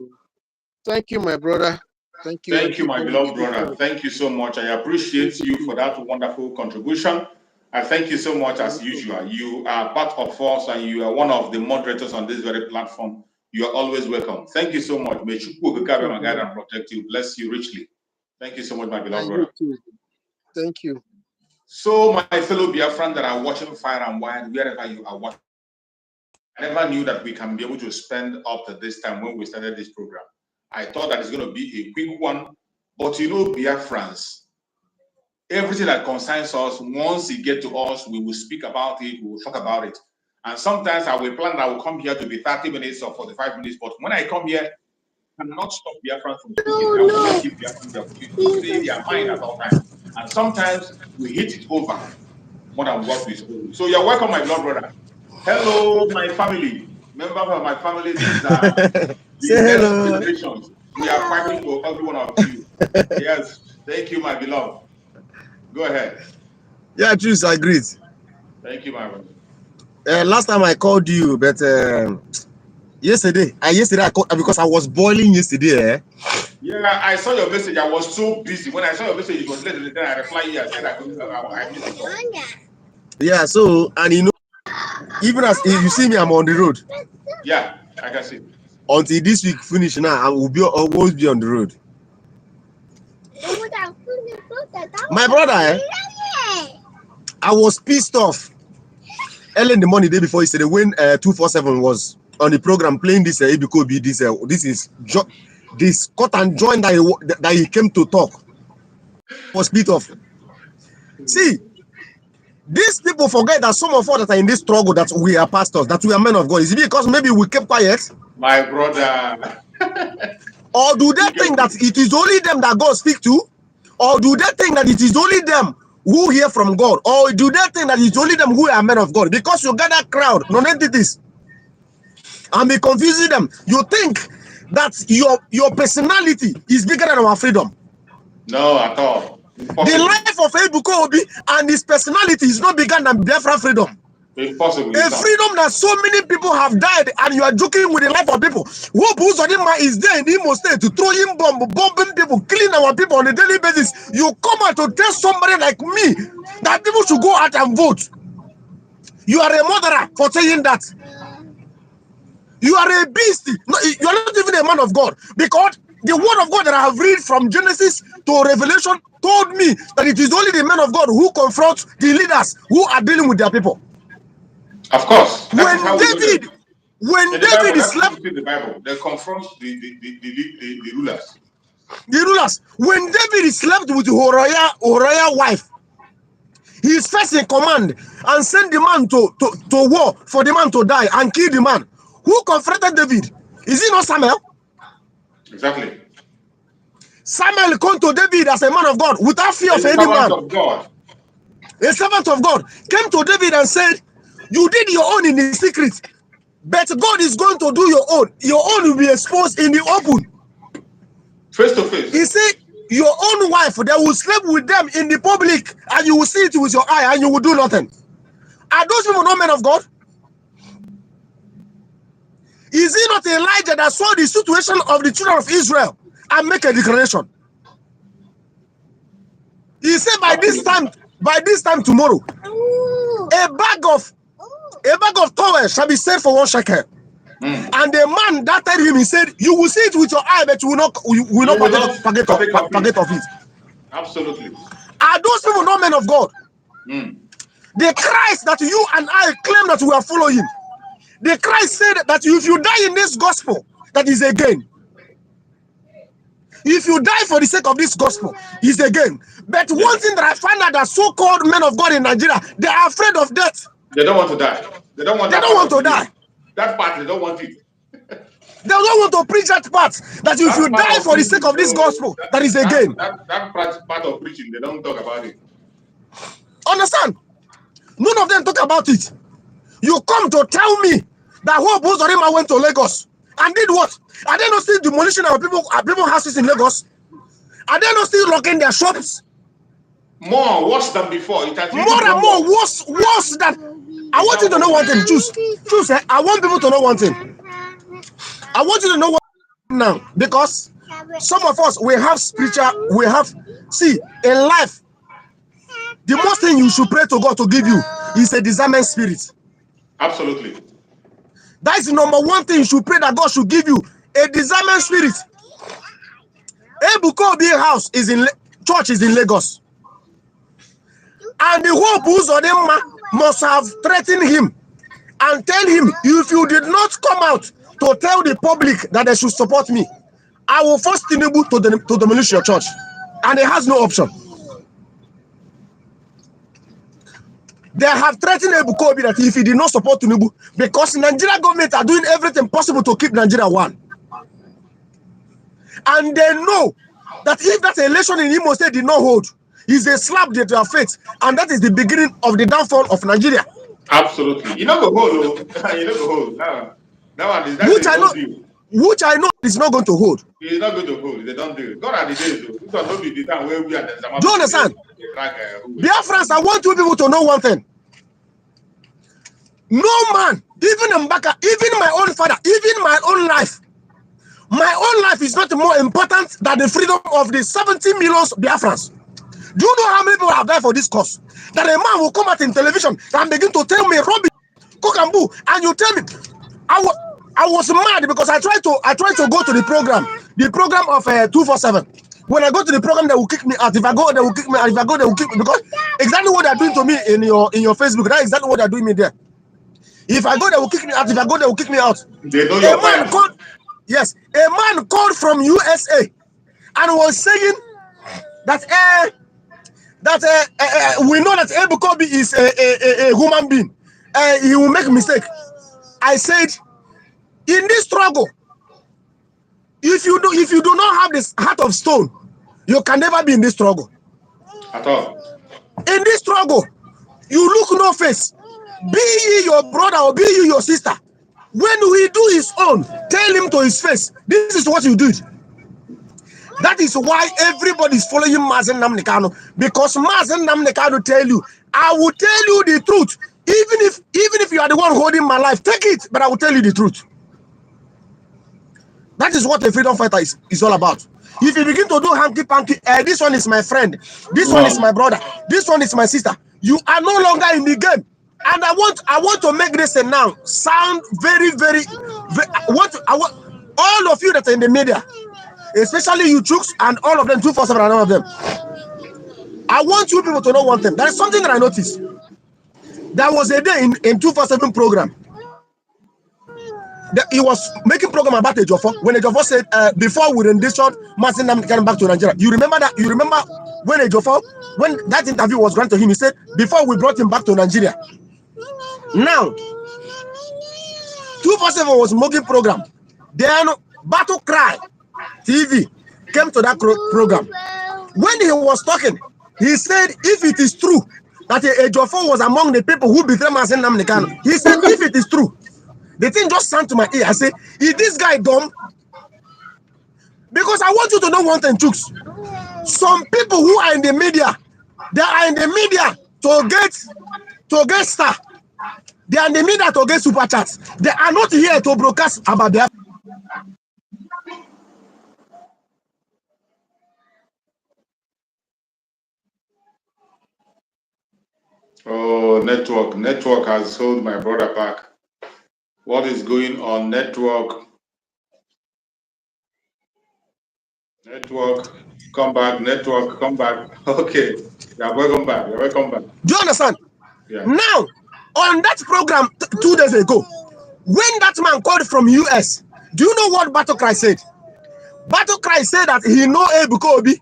thank you, my brother. Thank you and Thank you, keep my on the beloved good brother. work. Thank you so much. I appreciate you for that wonderful contribution. I thank you so much You're as welcome. usual. You are part of us and you are one of the moderators on this very platform. You are always welcome. Thank you so much. May Chukwu carry and guide and protect you. Bless you richly. Thank you so much, my beloved And you brother. too. Thank you. So, my fellow Biafran that are watching Fire and Wine, wherever you are watching, I never knew that we can be able to spend up to this time when we started this program. I thought that it's going to be a quick one, but you know, Biafrans, everything that concerns us, once it gets to us, we will speak about it, we will talk about it. And sometimes I will plan that I will come here to be 30 minutes or 45 minutes. But when I come here, I cannot stop Biafran from speaking. I will always give Biafran the opportunity to say their mind at all times. And sometimes we hit it over more than what we supposed to. So you're welcome, my blood brother. Hello, my family. Members of my family, these are the next generations. We are fighting for every one of you. Yes, thank you, my beloved. Go ahead. Yeah, Juice, I agree. Thank you, my brother. Last time I called you, but yesterday I called because I was boiling yesterday. Yeah, I saw your message. I was so busy. When I saw your message, it was late. Then I replied you. I said I missed the call. Yeah, so, and you know, even as you see me, I'm on the road. Yeah, I can see. Until this week finish now, I will always be on the road. My brother, I was pissed off early in the morning, the day before yesterday, when 247 was on the program playing this Ibikobi, this is this cut and join that he came to talk. Was split off. See, these people forget that some of us that are in this struggle, that we are pastors, that we are men of God. Is it because maybe we kept quiet? My brother. Or do they think that it is only them that God speaks to? Or do they think that it is only them who hear from God? Or do they think that it's only them who are men of God? Because you gather crowd, non-entities, and be confusing them. You think that your personality is bigger than our freedom. No, at all. Impossible. The life of Ebuka Obi and his personality is not bigger than Biafra freedom. Impossible. A freedom that so many people have died, and you are joking with the life of people. Hope Uzodinma is there in Imo State to throw in bombing people, killing our people on a daily basis. You come out to tell somebody like me that people should go out and vote. You are a murderer for saying that. You are a beast. No, you are not even a man of God, because the word of God that I have read from Genesis to Revelation told me that it is only the men of God who confront the leaders who are dealing with their people. Of course. When David slept in the Bible, they confront the rulers. The rulers. When David slept with Uriah's wife, he is first in command and sent the man to war for the man to die and kill the man. Who confronted David? Is it not Samuel? Exactly. Samuel came to David as a man of God without fear of any man. Of God. A servant of God came to David and said, "You did your own in the secret, but God is going to do your own. Your own will be exposed in the open." Face to face. He said, your own wife, they will sleep with them in the public, and you will see it with your eye, and you will do nothing. Are those people not men of God? Is it not Elijah that saw the situation of the children of Israel and make a declaration? He said, by this time tomorrow, a bag of towel shall be sold for 1 shekel. And the man that told him, he said, you will see it with your eye, but you will not forget of it. Absolutely. Are those people not men of God? The Christ that you and I claim that we are following, the Christ said that if you die in this gospel, that is a gain. If you die for the sake of this gospel, is a gain. But one thing that I find out that so-called men of God in Nigeria, they are afraid of death. They don't want to die. They don't want to die. That part, they don't want it. They don't want to preach that part, that if you die for the sake of this gospel, that is a gain. That part of preaching, they don't talk about it. Understand? None of them talk about it. You come to tell me that Hope Uzodinma went to Lagos and did what? Are they not still demolishing our people houses in Lagos? Are they not still locking their shops? Worse than before. It has worse than. I want you to know one thing. Choose. I want people to know one thing. I want you to know one thing now, because some of us, we have see, in life, the most thing you should pray to God to give you is a discernment spirit. Absolutely. That is the number one thing you should pray, that God should give you, a discernment spirit. Ebuka Obi house church is in Lagos. And the Hope Uzodinma must have threatened him and tell him, if you did not come out to tell the public that they should support me, I will force Tinubu to demolish your church. And he has no option. They have threatened Ebukobi that if he did not support Tinubu, because Nigeria government are doing everything possible to keep Nigeria one. And they know that if that election in Imo State did not hold, is a slap to their face, and that is the beginning of the downfall of Nigeria. Absolutely. You know the whole, you know the whole. That one is which I know is not going to hold. It's not going to hold. They don't do it. God are the days though. This will not be the time where we are. Do you understand? Dear friends, I want you people to know one thing. No man, even Mbaka, even my own father, even my own life is not more important than the freedom of the 70 million Biafrans. Do you know how many people have died for this cause? That a man will come out in television and begin to tell me, Robbie, Kokambu, and you tell me, I was mad because I tried to go to the program of 247. When I go to the program, they will kick me out. If I go, they will kick me out. If I go, they will kick me, because exactly what they're doing to me in your Facebook. That's exactly what they're doing me there. If I go, they will kick me out. If I go, they will kick me out. They know your fire. Yes, a man called from USA and was saying that we know that Ebukobi is a human being. He will make a mistake. I said, in this struggle, if you do not have this heart of stone, you can never be in this struggle. At all. In this struggle, you look no face. Be ye your brother or be you your sister. When we do his own, tell him to his face, this is what you did. That is why everybody is following Mazen Nnamdi Kanu, because Mazen Nnamdi Kanu tell you, I will tell you the truth. Even if you are the one holding my life, take it, but I will tell you the truth. That is what a freedom fighter is all about. If you begin to do hanky-panky, this one is my friend, this one is my brother, this one is my sister, you are no longer in the game. And I want to make this now sound very, very, I want all of you that are in the media, especially you Chooks and all of them, 247 and all of them. I want you people to know one thing. There is something that I noticed. There was a day in 247 program that he was making program about Ejiofor. When Ejiofor said, before we renditioned Mazen Nnamdi Kanu back to Nigeria. You remember that? You remember when Ejiofor, when that interview was granted to him, he said, before we brought him back to Nigeria. Now, 247 was making program. Then Battle Cry TV came to that program. When he was talking, he said, if it is true that Ejiofor was among the people who betrayed Mazen Nnamdi Kanu, he said, if it is true, the thing just sounded to my ear. I say, is this guy dumb? Because I want you to know one thing, Chooks. Some people who are in the media, they are in the media to get star. They are in the media to get super chats. They are not here to broadcast about their. Oh, network has held my brother back. What is going on? Network, come back. Network, come back. Okay, yeah, welcome back. You're welcome back. Do you understand? Yeah. Now, on that program 2 days ago, when that man called from US, do you know what Battle Cry said? Battle Cry said that he know Ebukobi,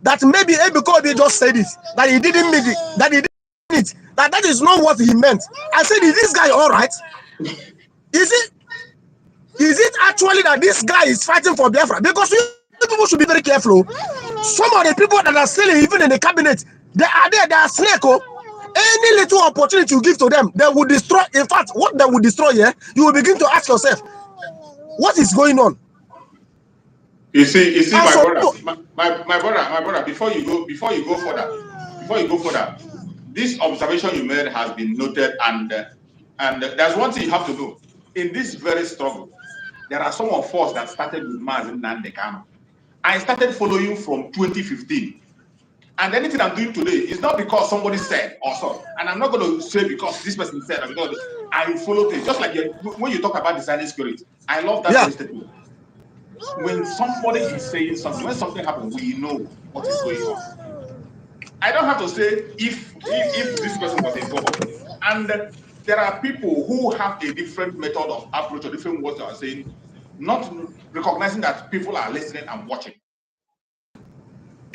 that maybe Ebukobi just said it, that he didn't mean it, that he didn't it, that is not what he meant. I said, is this guy all right? Is it actually that this guy is fighting for Biafra? Because you people should be very careful. Some of the people that are still even in the cabinet, they are snake. Any little opportunity you give to them, they will destroy. In fact, what they will destroy here, you will begin to ask yourself, what is going on? You see, my brother. Before you go further, this observation you made has been noted, and there's one thing you have to know. In this very struggle, there are some of us that started with Mazen Nnamdi Kanu. I started following from 2015. And anything I'm doing today is not because somebody said or so. And I'm not going to say because this person said, because I follow things. Just like when you talk about designing spirit, I love that statement. When somebody is saying something, when something happens, we know what is going on. I don't have to say if this person was involved. And there are people who have a different method of approach or different words they are saying, not recognizing that people are listening and watching.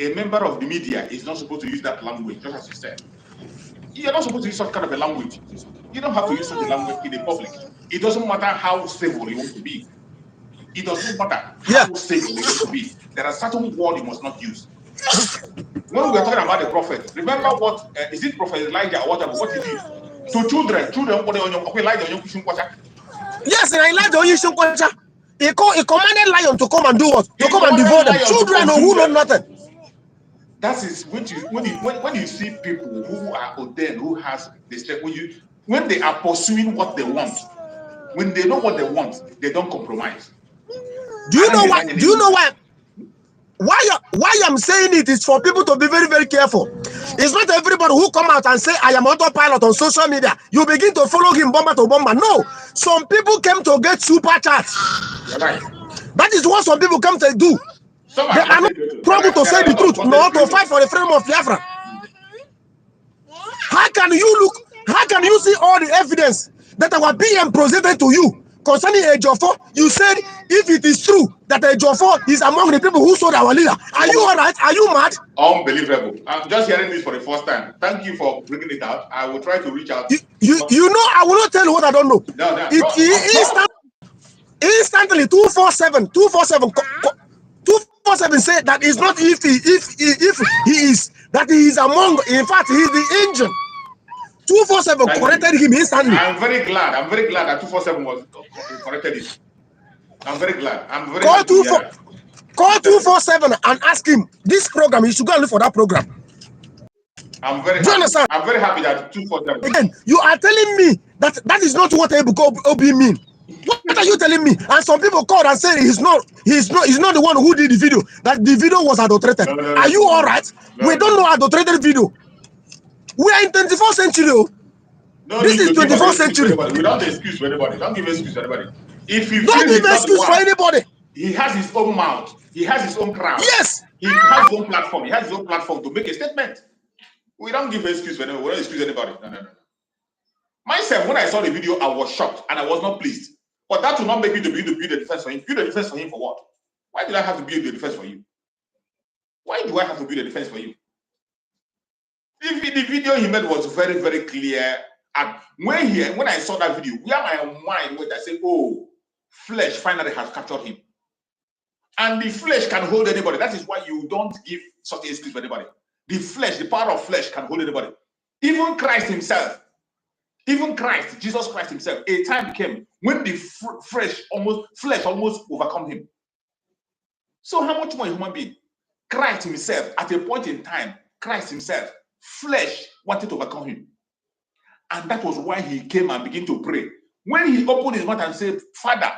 A member of the media is not supposed to use that language, just as you said. You're not supposed to use such kind of a language. You don't have to use such a language in the public. It doesn't matter how civil you want to be. It does not matter Yeah. how civil you want to be. There are certain words you must not use. When we are talking about the prophet, remember what is it Prophet Elijah or whatever? What he did to children? Yes, and Elijah Oyishunkwacha, he commanded lion to come and do what? To He come and commanded devour them. lion to Children consume who know them. nothing. That is when you see people who are ordained, who has the step, when they are pursuing what they want, when they know what they want, they don't compromise. Do you know why? Do you know why? Why I'm saying it is for people to be very, very careful. It's not everybody who come out and say, I am autopilot on social media. You begin to follow him bomber to bomber. No. Some people came to get super chats. You're right. That is what some people come to do. Some They are not struggle to say the truth, nor to fight for the freedom of Biafra. How can you see all the evidence that our PM presented to you concerning Ejiofor? You said if it is true that Ejiofor is among the people who sold our leader. Are you all right? Are you mad? Unbelievable. I'm just hearing this for the first time. Thank you for bringing it out. I will try to reach out. You know, I will not tell you what I don't know. Instantly 247 say that is not if he is that he is among, in fact he is the engine. 247 corrected him instantly. I'm very glad that 247 was corrected it. I'm very glad. I'm very call 247 and ask him this program. You should go and look for that program. I'm very happy. I'm very happy that 247. Again, you are telling me that is not what Ebuka Obi mean. What are you telling me? And some people called and said he's not the one who did the video. That the video was adulterated. No, are you all right? We don't know adulterated video. We are in 24th century. No, this is 24th century. We don't excuse for anybody. Don't give excuse to anybody. If you don't give excuse for anybody. He has his own mouth. He has his own crowd. Yes. He has his own platform. He has his own platform to make a statement. We don't give excuse for anybody. We don't excuse anybody. No. Myself, when I saw the video, I was shocked and I was not pleased. But that will not make you to build a defense for him. Build a defense for him for what? Why did I have to build a defense for you? Why do I have to build a defense for you? The video he made was very, very clear. And when I saw that video, where my mind went, I said, oh, flesh finally has captured him. And the flesh can hold anybody. That is why you don't give such excuse for anybody. The flesh, the power of flesh can hold anybody. Even Christ himself, Jesus Christ himself, a time came when the flesh almost overcome him. So how much more a human being? Christ himself, at a point in time, Christ himself, flesh wanted to overcome him. And that was why he came and began to pray. When he opened his mouth and said, Father,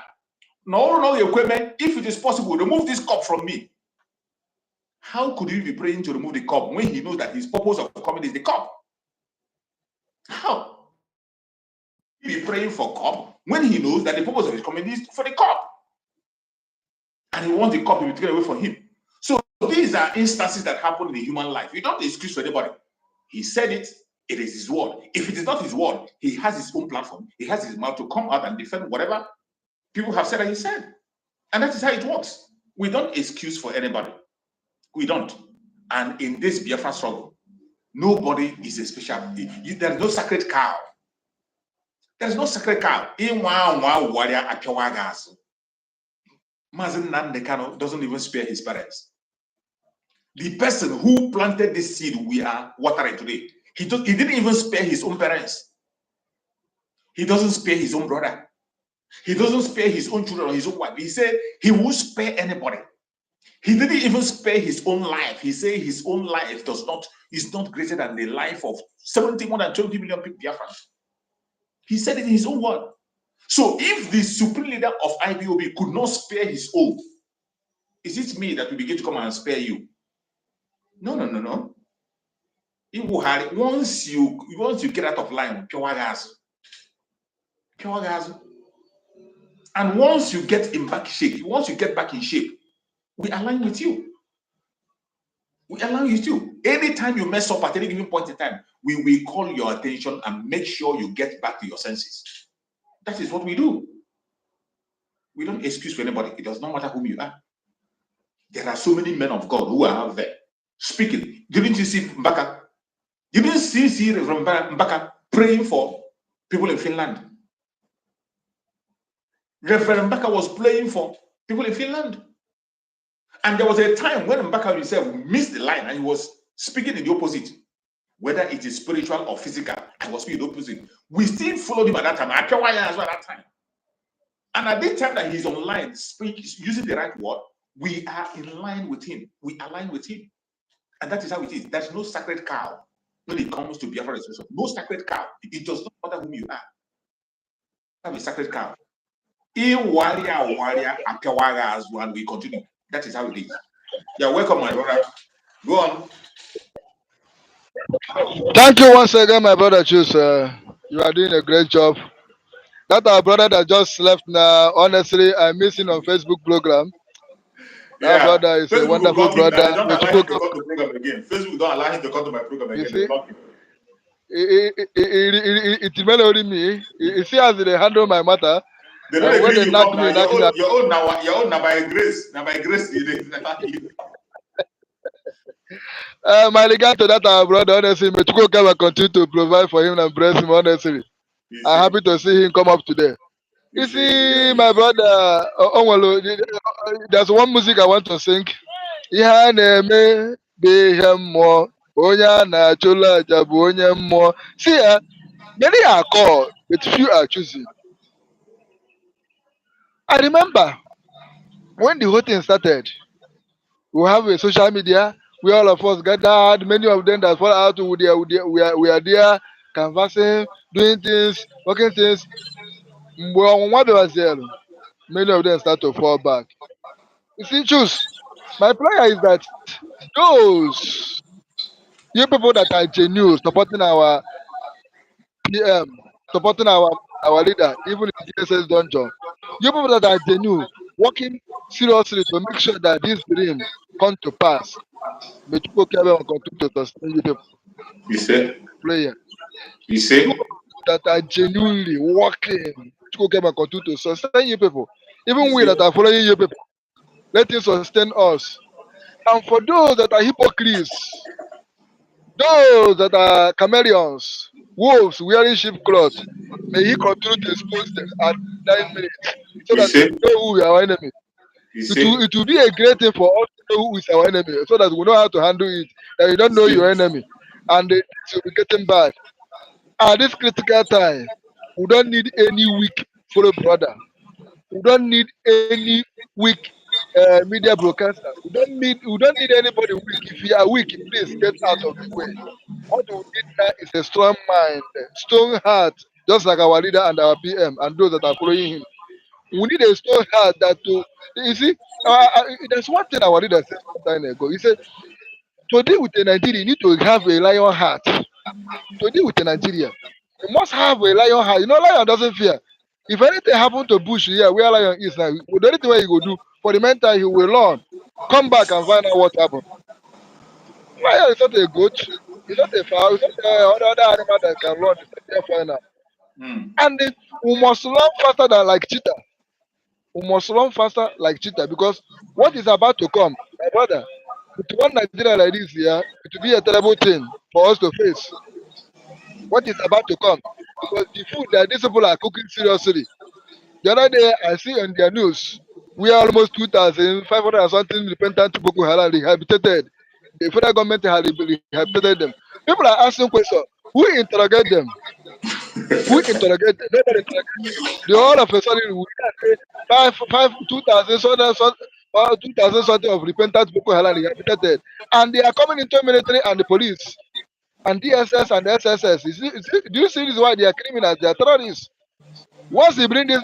no, if it is possible, remove this cup from me. How could you be praying to remove the cup when he knows that his purpose of coming is the cup? How? Be praying for cup when he knows that the purpose of his coming is for the cup, and he wants the cup to be taken away from him. So these are instances that happen in the human life. You don't excuse for anybody. He said it. It is his word. If it is not his word, he has his own platform. He has his mouth to come out and defend whatever people have said that he said, and that is how it works. We don't excuse for anybody. We don't. And in this Biafra struggle, nobody is a special. There is no sacred cow. There is no sacred cow. Mazen Nandekano doesn't even spare his parents. The person who planted this seed we are watering today, he didn't even spare his own parents. He doesn't spare his own brother. He doesn't spare his own children or his own wife. He said he won't spare anybody. He didn't even spare his own life. He said his own life is not greater than the life of more than 20 million people. He said it in his own word. So if the supreme leader of IPOB could not spare his own, is it me that will begin to come and spare you? No. Once you get out of line, pure gas. And once you get back in shape, we align with you. Anytime you mess up at any given point in time, we will call your attention and make sure you get back to your senses. That is what we do. We don't excuse for anybody. It does not matter whom you are. There are so many men of God who are out there speaking. Didn't you see Mbaka? You didn't see Reverend Mbaka praying for people in Finland. Reverend Mbaka was praying for people in Finland. And there was a time when Mbaka himself missed the line and he was speaking in the opposite. Whether it is spiritual or physical, I was speaking the opposite. We still followed him at that time. I care why as well at that time. And at the time that he's online, using the right word, we are in line with him. We align with him. And that is how it is. There's no sacred cow when it comes to Biafra expression. No sacred cow. It does not matter whom you are. Have a sacred cow. Warrior, as one. We continue. That is how it is. You're welcome, my brother. Go on. Thank you once again, my brother. Choose. You are doing a great job. That our brother that just left now. Honestly, I miss him on Facebook program. That Yeah. brother is a Facebook will wonderful block him. They brother. don't allow him to come to the program again. Facebook don't allow him to come to my program You again. They see, block him. it may not only me. You see, as they handle my matter, They don't when agree they you knock come me, now. knocking that. Your own now by grace. Now by grace you. My regard to that our brother. Honestly, may Chukwuka come and continue to provide for him and bless him. Honestly, I'm happy to see him come up today. You see, my brother, there's one music I want to sing. Ihe na-eme bụ ihe mmụọ, onye a na-achụla aja bụ onye mmụọ. See, many are called, but few are choosing. I remember when the whole thing started, we have a social media where all of us gathered, many of them that fall out we are there canvassing, doing things, working things. Mgbe ọnwụnwa bịawazielu, many of them start to fall back. You see, choose. My prayer is that those you people that are genuine, supporting our PM, supporting our leader, even in DSS dungeon, you people that are genuine, working seriously to make sure that this dream come to pass. May people carry on continue to sustain you people You say? prayer. You say? That are genuinely working, people carry on continue to sustain you people. Even we You that are following you people, let him sustain us. And for those that are hypocrites, those that are chameleons, wolves wearing sheep cloth, may he continue to expose them at 9 minutes so you that we say? know who is our enemy. You It say? will be a great thing for us to know who is our enemy so that we know how to handle it. That you don't You know say? your enemy and it will be getting bad. At this critical time, we don't need any weak fellow brother. We don't need any weak media broadcaster. We don't need anybody weak. If you are weak, please get out of the way. What we need now is a strong mind, strong heart, just like our leader and our PM and those that are following him. We need a strong heart that to you see. There's one thing our leader said some time ago. He said, to deal with a Nigeria, you need to have a lion heart. To deal with a Nigeria, you must have a lion heart. You know, lion doesn't fear. If anything happen to Bush here, where lion is now, the only thing he will do for the meantime, he will run, come back and find out what happened. Lion is not a goat. It's not a fowl. It's not other animal that can run. It's not a find out. Mm. And we must run faster than like cheetah. We must run faster like cheetah because what is about to come, my brother, with one Nigeria like this here, it will be a terrible thing for us to face. What is about to come? Because the food that these people are cooking seriously. The other day, I see on their news, we are almost 2,500 and something repentant Boko Haram rehabilitated. The federal government has rehabilitated them. People are asking questions. Who interrogate them? Who interrogate them? Nobody interrogate them. They all of a sudden we can say 2,000 2,000 something of repentant Boko Haram rehabilitated, and they are coming into military and the police and DSS and SSS. Do you see this? Why they are criminals? They are terrorists. Once they bring this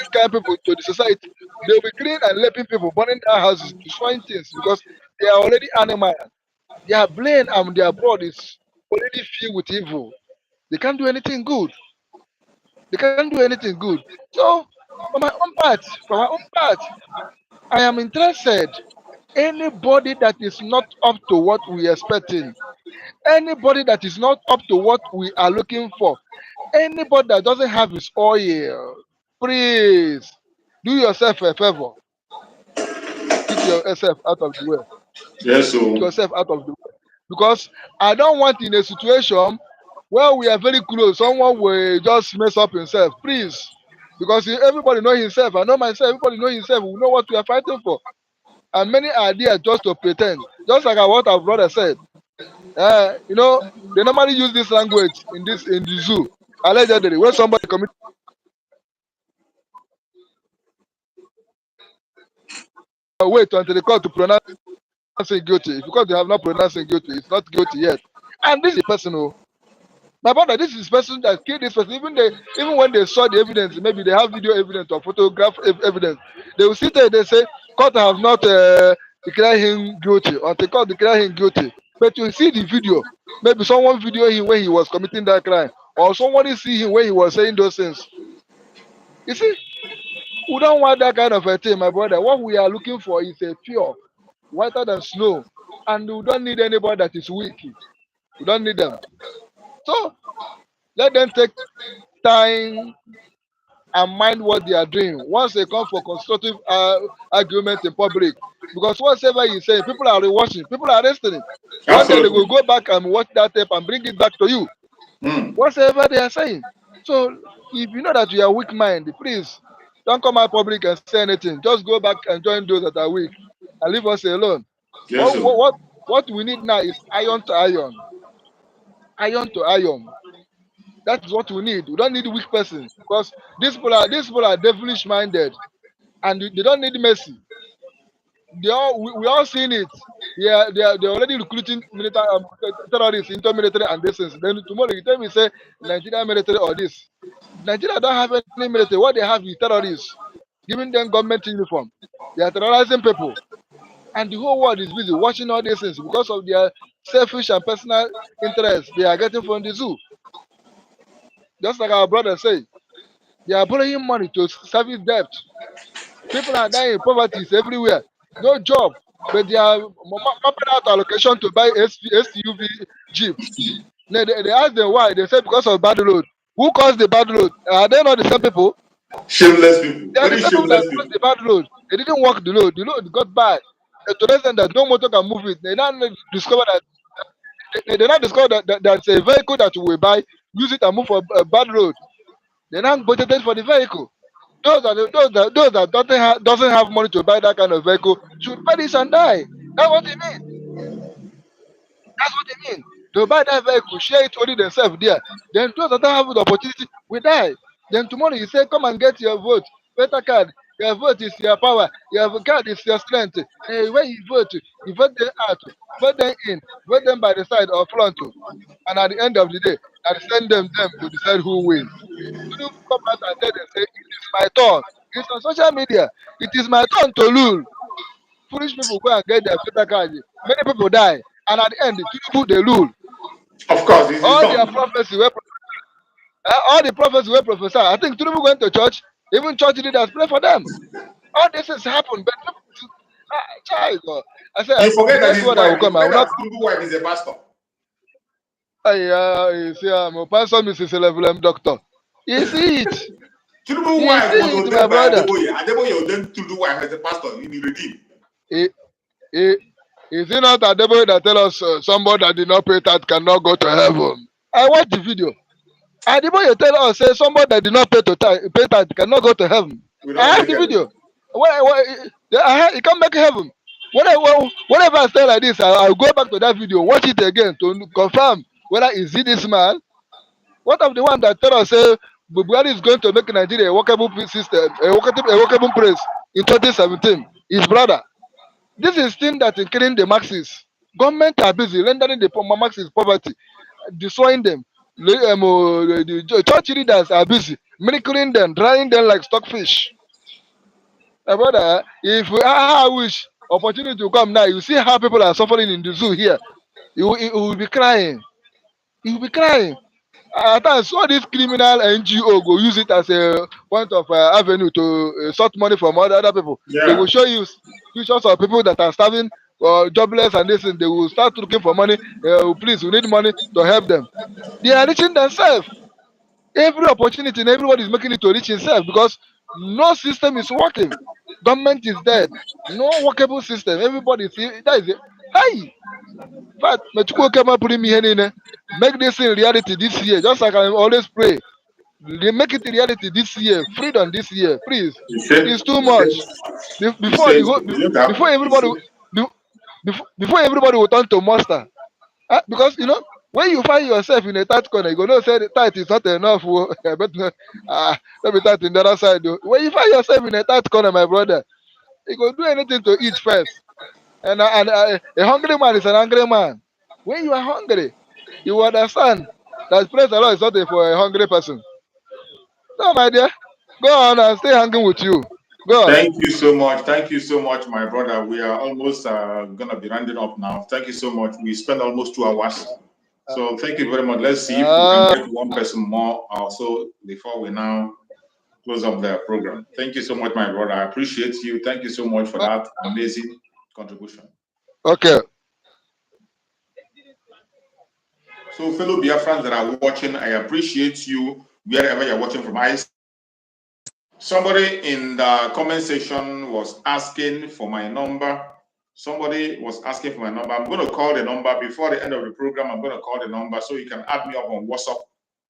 kind of people to the society, they'll be killing and raping people, burning their houses, destroying things because they are already animal. Their brain and their blood is already filled with evil. They can't do anything good. They can't do anything good. So, for my own part, I am interested. Anybody that is not up to what we are expecting, anybody that is not up to what we are looking for, anybody that doesn't have his oil, please do yourself a favor. Keep yourself out of the way. Yes, Keep so yourself out of the way. because I don't want in a situation where we are very close, someone will just mess up himself. Please. Because everybody know himself. I know myself. Everybody know himself. We know what we are fighting for. And many are there just to pretend. Just like what our brother said. They normally use this language in the zoo. Allegedly, when somebody commits wait until the court to pronounce him guilty. Because they have not pronounced him guilty, it's not guilty yet. And this is personal. My brother, this is person that killed this person. Even when they saw the evidence, maybe they have video evidence or photograph evidence, they will sit there. They say court have not declared him guilty until court declare him guilty. But you see the video, maybe someone video him when he was committing that crime, or somebody see him when he was saying those things. You see, we don't want that kind of a thing, my brother. What we are looking for is a pure, whiter than snow, and we don't need anybody that is weak. We don't need them. So let them take time and mind what they are doing once they come for constructive argument in public. Because whatever you say, people are rewatching, people are listening. One day they will Absolutely. go back and watch that tape and bring it back to you. Whatever they are saying. So if you know that you are weak minded, please don't come out public and say anything. Just go back and join those that are weak and leave us alone. Yes, What sir. what what, what we need now is iron to iron. Iron to iron. That is what we need. We don't need weak person because these people are devilish minded and they don't need mercy. We all seen it. Yeah, they're already recruiting military terrorists into military and this is then tomorrow you tell me say Nigeria military or this. Nigeria don't have any military. What they have is terrorists, giving them government uniform. They are terrorizing people. And the whole world is busy watching all these things because of their selfish and personal interests they are getting from the zoo. Just like our brother say, they are borrowing money to service debt. People are dying. Poverty is everywhere. No job, but they are mapping out allocation to buy SUV jeep. They ask them why. They say because of bad road. Who caused the bad road? Are they not the same people? Shameless people. They are the Very same people that shameless caused people. the bad road. They didn't walk the road. The road got bad. To the extent that no motor can move it. They now discover that they now discover that there's a vehicle that you will buy, use it and move for a bad road. They now budgeted for the vehicle. Those that doesn't have money to buy that kind of vehicle should buy this and die. That's what it means. That's what it means. To buy that vehicle, share it only themselves there. Then those that don't have the opportunity will die. Then tomorrow you say, come and get your vote. Better card. Your vote is your power. Your card is your strength. When you vote them out, vote them in, vote them by the side or front. And at the end of the day, I send them to decide who wins. You come out and tell them, say, it is my turn. It's on social media. It is my turn to rule. Foolish people go and get their voter card. Many people die. And at the end, the people they rule. Of course, this is All their done. prophecy, all the prophecy were prophesy. I think Tinubu went to church. Even church leaders pray for them. All this has happened. But child, I said, You forget the that next his word I will wife, you come, I forget will not that Tinubu wife is a pastor. you see, I'm a pastor, Mrs. Level doctor. You see it. Tinubu You wife was see it, my ordained by brother. Adeboye. Adeboye ordained Tinubu wife as a pastor in the redeem. Is it not Adeboye that tell us somebody that did not pay tax cannot go to heaven? I watched the video. Adeboye tell us say somebody that did not pay tax cannot go to heaven. We I don't have make the heaven. video. He can't make heaven. Whenever I say like this, I'll go back to that video, watch it again to confirm whether is it this man. What of the one that tell us say Buhari is going to make Nigeria a workable system, a workable place in 2017? His brother. This is thing that is killing the Marxists. Government are busy rendering the Marxists poverty, destroying them. The church leaders are busy milking them, drying them like stockfish. My brother, if I wish opportunity to come now, you see how people are suffering in the zoo here. You will be crying. You will be crying. At times, all this criminal NGO go use it as a point of avenue to sort money from other people. They will Yeah. show you pictures of people that are starving, jobless, and this, and they will start looking for money. Please, we need money to help them. They are reaching themselves. Every opportunity and everybody is making it to reach himself because no system is working. Government is dead. No workable system. Everybody is that is it. Hey, but Mechuko came up putting me in. Make this in reality this year, just like I always pray. They make it reality this year, freedom this year, please. He said, It's too he said, much. he Before said, the whole, look up. before He everybody, said, before everybody will turn to monster. Because when you find yourself in a tight corner, you go no say the tight is not enough. But let me tight in the other side. Though. When you find yourself in a tight corner, my brother, you go do anything to eat first. And a hungry man is an angry man. When you are hungry, you understand that praise the Lord is not for a hungry person. No, my dear, go on and stay hanging with you. Go on. thank you so much. Thank you so much, my brother. We are almost going to be rounding up now. Thank you so much. We spent almost 2 hours. So thank you very much. Let's see if we can get one person more also before we now close up the program. Thank you so much, my brother. I appreciate you. Thank you so much for that amazing contribution. Okay. So, fellow Biafrans that are watching, I appreciate you wherever you're watching from. Somebody in the comment section was asking for my number. Somebody was asking for my number. I'm going to call the number before the end of the program. I'm going to call the number so you can add me up on WhatsApp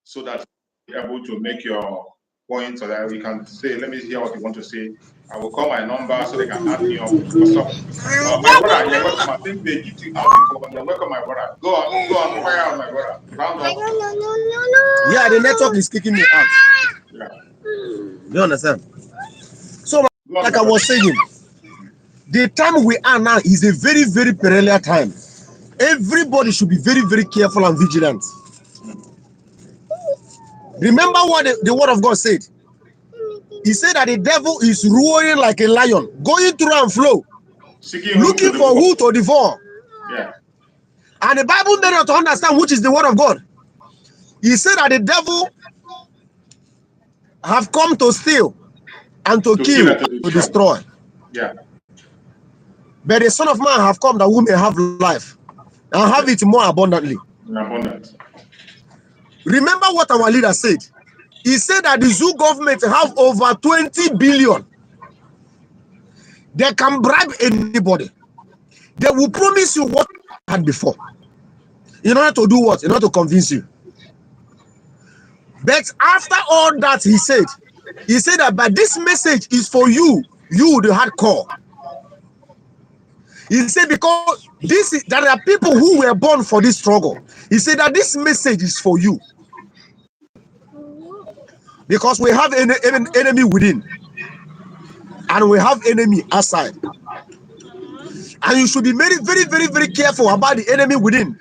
so that you're able to make your point so that we can say, let me hear what you want to say. I will call my number so they can add me up on WhatsApp. My brother, you're welcome. I think they hit you out before. You're welcome, my brother. Go on, fire out, my brother. Round up. Yeah, the network is kicking me out. Yeah. You understand? So, Go on, like I was saying, the time we are now is a very, very peculiar time. Everybody should be very, very careful and vigilant. Remember what the word of God said. He said that the devil is roaring like a lion, going through and flow, looking for who to devour. Yeah. And the Bible made us to understand which is the word of God. He said that the devil have come to steal and to kill, to destroy. Yeah. But the Son of Man have come that we may have life and have it more abundantly. Remember what our leader said. He said that the zoo government have over 20 billion. They can bribe anybody. They will promise you what they had before. In order to do what? In order to convince you. But after all that he said that but this message is for you, the hardcore. He said because there are people who were born for this struggle. He said that this message is for you. Because we have an enemy within. And we have enemy outside. And you should be very, very, very, very careful about the enemy within.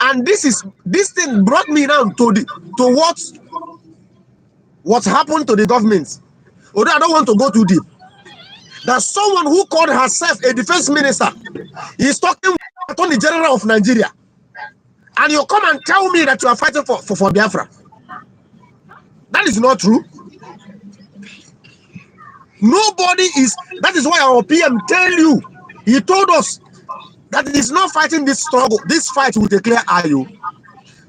And this thing brought me now to what happened to the government. Although I don't want to go too deep. That someone who called herself a defense minister is talking with the Attorney General of Nigeria. And you come and tell me that you are fighting for Biafra. That is not true. Nobody is. That is why our PM tell you. He told us that he's not fighting this struggle, this fight with a clear eye.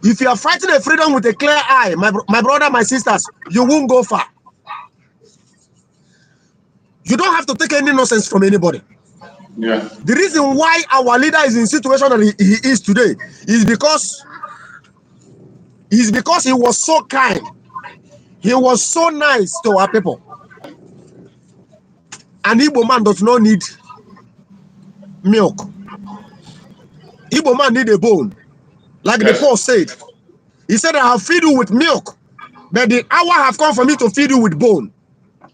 If you are fighting a freedom with a clear eye, my brother, my sisters, you won't go far. You don't have to take any nonsense from anybody. Yeah. The reason why our leader is in the situation that he is today is because he was so kind. He was so nice to our people. An Igbo man does not need milk. Igbo man need a bone. Like the Paul said. He said, I have feed you with milk, but the hour have come for me to feed you with bone.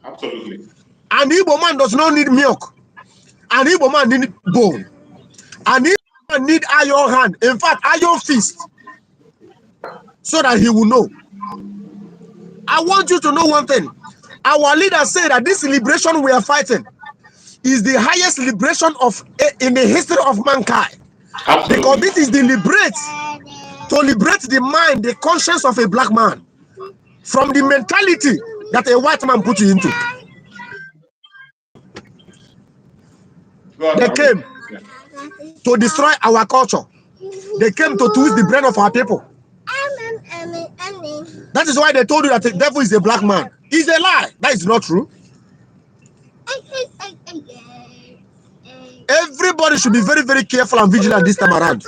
Absolutely. An Igbo man does not need milk. An Igbo man need bone. An Igbo man need iron hand. In fact, iron fist. So that he will know. I want you to know one thing. Our leader said that this liberation we are fighting is the highest liberation in the history of mankind. Absolutely. Because this is to liberate the mind, the conscience of a black man from the mentality that a white man put you into. They came to destroy our culture. They came to twist the brain of our people. That is why they told you that the devil is a black man. It's a lie. That is not true. Everybody should be very, very careful and vigilant this time around.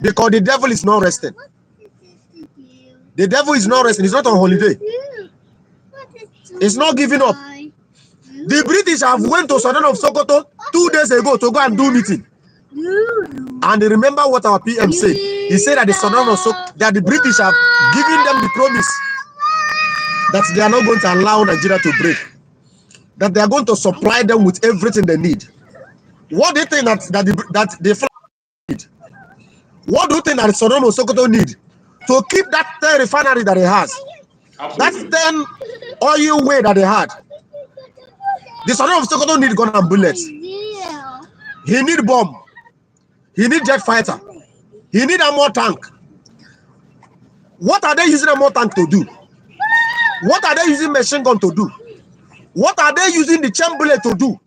Because the devil is not resting. The devil is not resting. He's not on holiday. He's not giving up. The British have went to Sultan of Sokoto 2 days ago to go and do meeting. And remember what our PM said. He said that the Sultan of Sokoto, that the British have given them the promise that they are not going to allow Nigeria to break. That they are going to supply them with everything they need. What do you think that they need? What do you think that the Sultan of Sokoto need to keep that 10 refinery that he has? Absolutely. That's 10 oil way that they had. The Sultan of Sokoto need gun and bullets. He need bomb. He need jet fighter. He need a more tank. What are they using a more tank to do? What are they using machine gun to do? What are they using the chain bullet to do?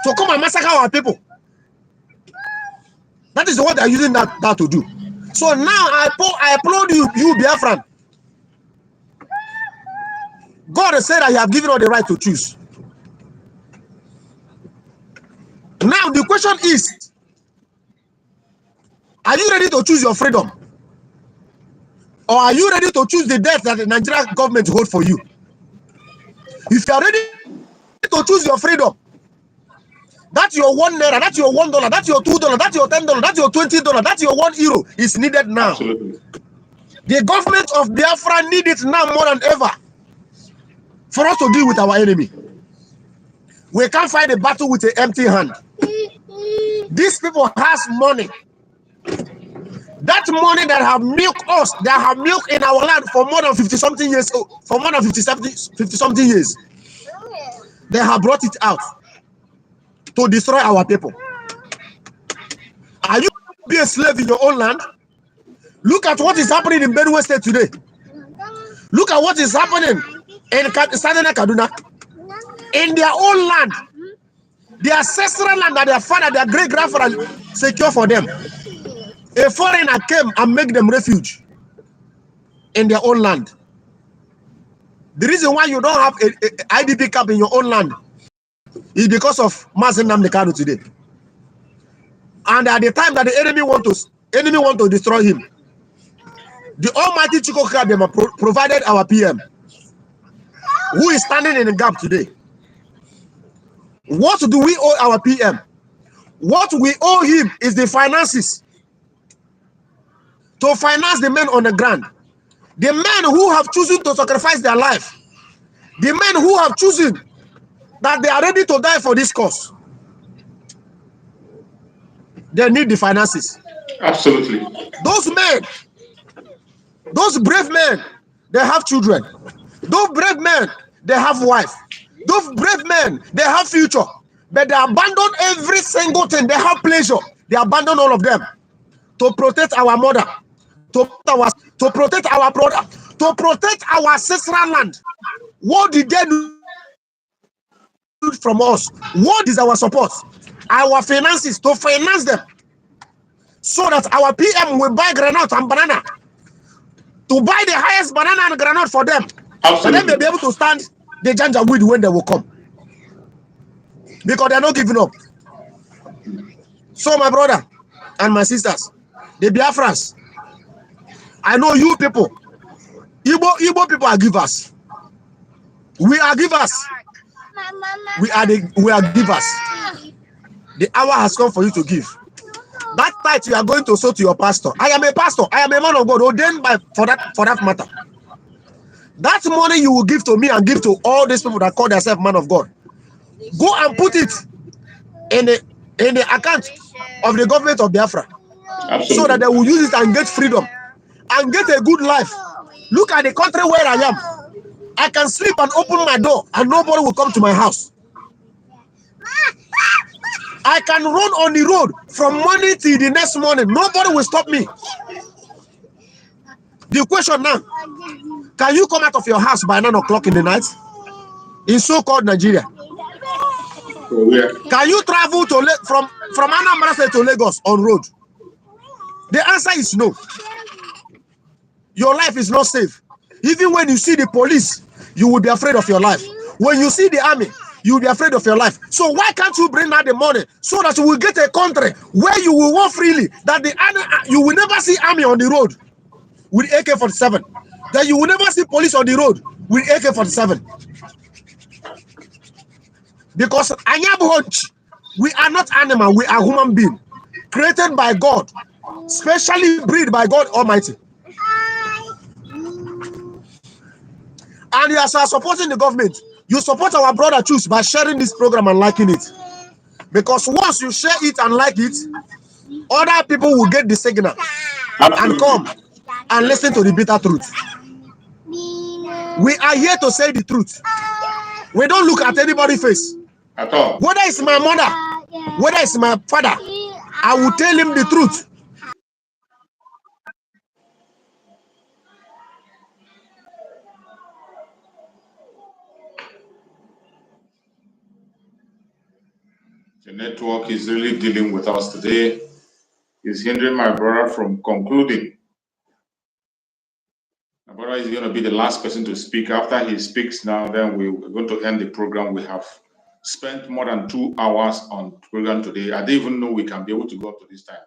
To come and massacre our people. That is what they are using that to do. So now I applaud you Biafran. God has said that He have given us the right to choose. Now the question is, are you ready to choose your freedom? Or are you ready to choose the death that the Nigerian government hold for you? If you are ready to choose your freedom, that's your €1, that's your $1, that's your $2, that's your $10, that's your $20, that's your €1 is needed now. Absolutely. The government of Biafra need it now more than ever for us to deal with our enemy. We can't fight a battle with an empty hand. These people has money. That money that have milked us, that have milked in our land for more than 50-something years, for more than 50-something years, they have brought it out to destroy our people. Are you be a slave in your own land? Look at what is happening in Benue State today. Look at what is happening in Southern Kaduna. In their own land, their ancestral land that their father, their great-grandfather secure for them. A foreigner came and made them refuge in their own land. The reason why you don't have a IDP camp in your own land is because of Mazen Nnamdi Kanu today. And at the time that the enemy want to destroy him, the Almighty Chiko Kabiyama provided our PM, who is standing in the gap today. What do we owe our PM? What we owe him is the finances to finance the men on the ground. The men who have chosen to sacrifice their life. The men who have chosen that they are ready to die for this cause. They need the finances. Absolutely. Those men, those brave men, they have children. Those brave men, they have wife. Those brave men, they have future. But they abandon every single thing. They have pleasure. They abandon all of them to protect our mother, to protect our brother, to protect our ancestral land. What did they do from us? What is our support? Our finances, to finance them, so that our PM will buy granite and banana, to buy the highest banana and granite for them. Absolutely. And then they'll be able to stand the janjaweed when they will come. Because they're not giving up. So my brother and my sisters, the Biafrans, I know you people, Igbo people are givers. We are givers. We are givers. The hour has come for you to give. That tithe you are going to sow to your pastor. I am a pastor. I am a man of God ordained by for that matter. That money you will give to me and give to all these people that call themselves man of God. Go and put it in the account of the government of Biafra. Absolutely. So that they will use it and get freedom and get a good life. Look at the country where I am. I can sleep and open my door and nobody will come to my house. I can run on the road from morning till the next morning. Nobody will stop me. The question now, can you come out of your house by 9 o'clock in the night in so-called Nigeria? Oh, yeah. Can you travel from Anambra State to Lagos on road? The answer is no. Your life is not safe. Even when you see the police, you will be afraid of your life. When you see the army, you'll be afraid of your life. So why can't you bring out the money so that you will get a country where you will walk freely, that you will never see army on the road with AK-47, that you will never see police on the road with AK-47. Because we are not animal, we are human being, created by God, specially breed by God Almighty. And you are supporting the government. You support our brother Choose by sharing this program and liking it. Because once you share it and like it, other people will get the signal and come and listen to the bitter truth. We are here to say the truth. We don't look at anybody's face. At all. Whether it's my mother, whether it's my father, I will tell him the truth. The network is really dealing with us today. It's hindering my brother from concluding. My brother is going to be the last person to speak. After he speaks now, then we're going to end the program. We have spent more than 2 hours on the program today. I didn't even know we can be able to go up to this time.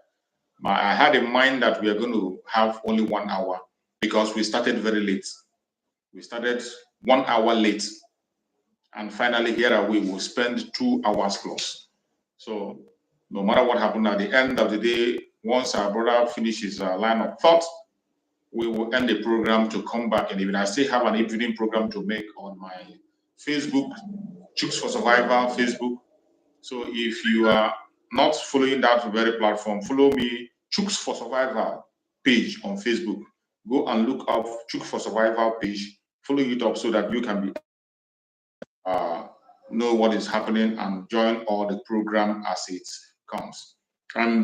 I had in mind that we are going to have only 1 hour because we started very late. We started 1 hour late. And finally, here we will spend 2 hours plus. So no matter what happened at the end of the day, once our brother finishes a line of thought, we will end the program to come back. And even I still have an evening program to make on my Facebook, Chooks for Survival Facebook. So if you are not following that very platform, follow me, Chooks for Survival page on Facebook. Go and look up Chooks for Survival page, follow it up so that you can be know what is happening and join all the program as it comes. And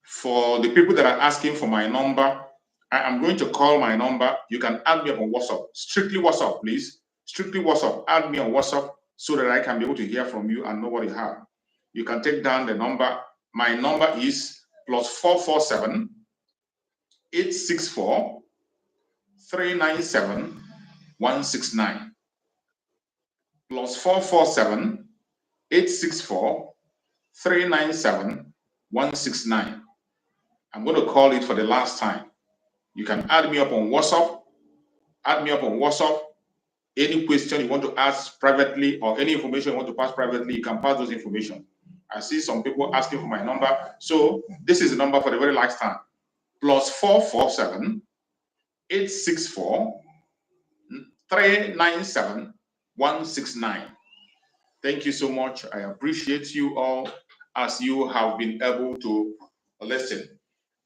for the people that are asking for my number, I am going to call my number. You can add me up on WhatsApp. Strictly WhatsApp, please. Strictly WhatsApp. Add me on WhatsApp so that I can be able to hear from you and know what you have. You can take down the number. My number is +447 864 397 169. +447 864 397 169. I'm going to call it for the last time. You can add me up on WhatsApp. Add me up on WhatsApp. Any question you want to ask privately or any information you want to pass privately, you can pass those information. I see some people asking for my number. So this is the number for the very last time. +447 864 397 169. Thank you so much. I appreciate you all as you have been able to listen.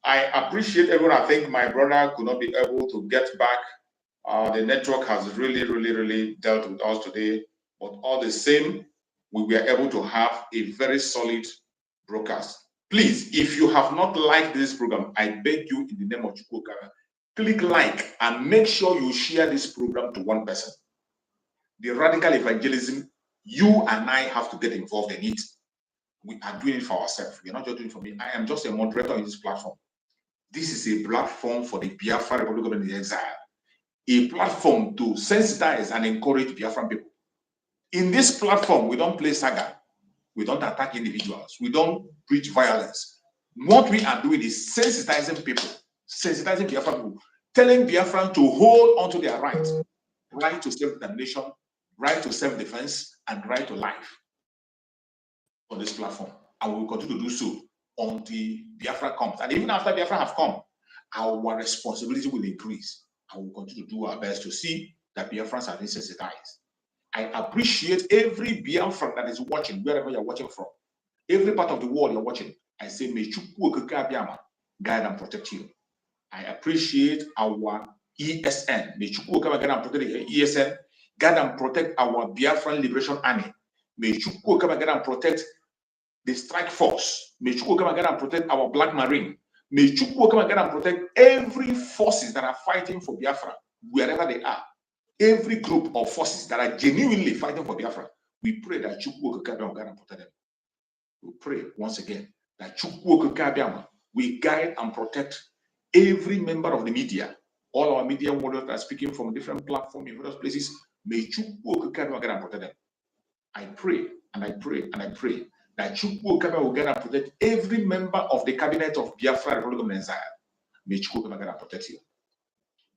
I appreciate everyone. I think my brother could not be able to get back. The network has really dealt with us today. But all the same, we were able to have a very solid broadcast. Please, if you have not liked this program, I beg you in the name of Chukwuka, click like and make sure you share this program to one person. The radical evangelism, you and I have to get involved in it. We are doing it for ourselves. We are not just doing it for me. I am just a moderator in this platform. This is a platform for the Biafra Republic of the Exile, a platform to sensitize and encourage Biafran people. In this platform, we don't play saga. We don't attack individuals. We don't preach violence. What we are doing is sensitizing people, sensitizing Biafran people, telling Biafran to hold onto their right, right to self-determination, right to self-defense, and right to life on this platform. And we will continue to do so until Biafra comes. And even after Biafra have come, our responsibility will increase. And we'll continue to do our best to see that Biafrans are desensitized. I appreciate every Biafran that is watching, wherever you're watching from, every part of the world you're watching. I say, may Chukwu guide and protect you. I appreciate our ESN. May Chukwu guide and protect the ESN, guide and protect our Biafran Liberation Army. May Chukwu guide and protect the strike force. May Chukwu guide and protect our Black Marine. May Chukwu guide and protect every forces that are fighting for Biafra, wherever they are. Every group of forces that are genuinely fighting for Biafra. We pray that Chukwu guide and protect them. We pray once again that Chukwu we guide and protect every member of the media, all our media warriors that are speaking from different platforms in various places. May Chukwu guide and protect them. I pray and I pray and I pray that Chukwu Okeme will get and protect every member of the cabinet of Biafra Republic of Nigeria. May Chukwu Okeme get and protect you.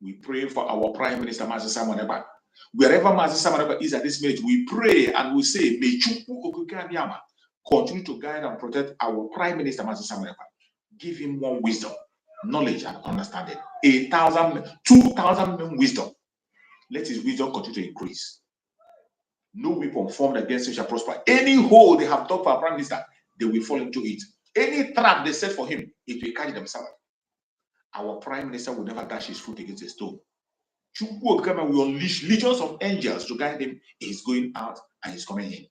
We pray for our Prime Minister, Mazi Simon Ekpa. Wherever Mazi Simon Ekpa is at this minute, we pray and we say, may Chukwu Okeme continue to guide and protect our Prime Minister, Mazi Simon Ekpa. Give him more wisdom, knowledge, and understanding. 1,000, 2,000 wisdom. Let his wisdom continue to increase. No weapon formed against him shall prosper. Any hole they have dug for our Prime Minister, they will fall into it. Any trap they set for him, it will catch themselves. Our Prime Minister will never dash his foot against a stone. Chukwu Okeme will unleash legions of angels to guide him. He's going out and he's coming in.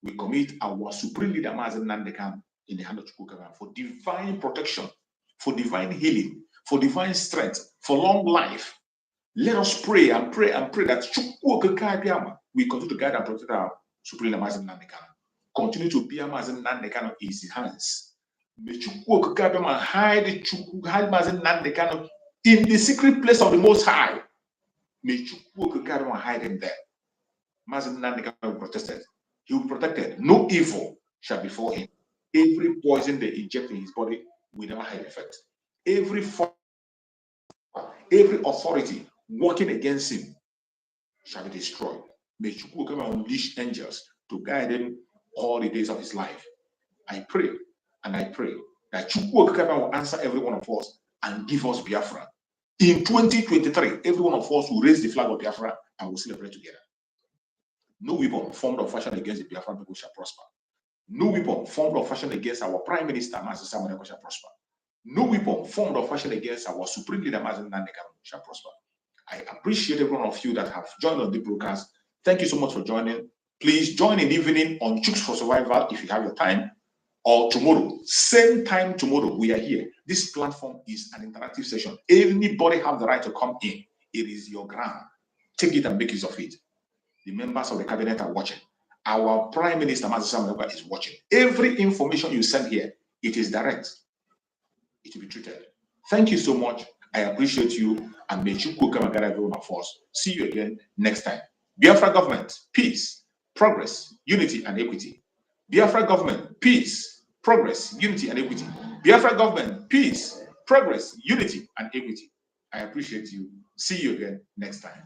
We commit our supreme leader, Mazi Nnamdi Kanu, in the hand of Chukwu Okeme for divine protection, for divine healing, for divine strength, for long life. Let us pray and pray and pray that Chukwu Okeme we continue to guide and protect our supreme leader, Mazi Nnamdi Kanu. Continue to be Mazi Nnamdi Kanu in his hands. May Chukwu Okeme hide Mazi Nnamdi Kanu in the secret place of the Most High. May Chukwu Okeme hide him there. Mazi Nnamdi Kanu will be protected. He will be protected. No evil shall befall him. Every poison they inject in his body will never have effect. Every authority working against him shall be destroyed. May Chukwu Okeme unleash angels to guide him all the days of his life. I pray and I pray that Chukwu Okeme will answer every one of us and give us Biafra. In 2023, every one of us will raise the flag of Biafra and we'll celebrate together. No weapon formed or fashioned against the Biafran people shall prosper. No weapon formed or fashioned against our Prime Minister, Mazi Simon Ekpa, shall prosper. No weapon formed or fashioned against our Supreme Leader, Mazi Nnamdi Kanu, shall prosper. I appreciate every one of you that have joined on the broadcast. Thank you so much for joining. Please join in the evening on Chooks for Survival if you have your time, or tomorrow, same time tomorrow, we are here. This platform is an interactive session. Anybody have the right to come in. It is your ground. Take it and make use of it. The members of the cabinet are watching. Our Prime Minister, Mazi Simon Ekpa, is watching. Every information you send here, it is direct. It will be treated. Thank you so much. I appreciate you, and may Chukwu Okeme guide every one of us. See you again next time. Biafra government, peace, progress, unity, and equity. Biafra government, peace, progress, unity, and equity. Biafra government, peace, progress, unity, and equity. I appreciate you. See you again next time.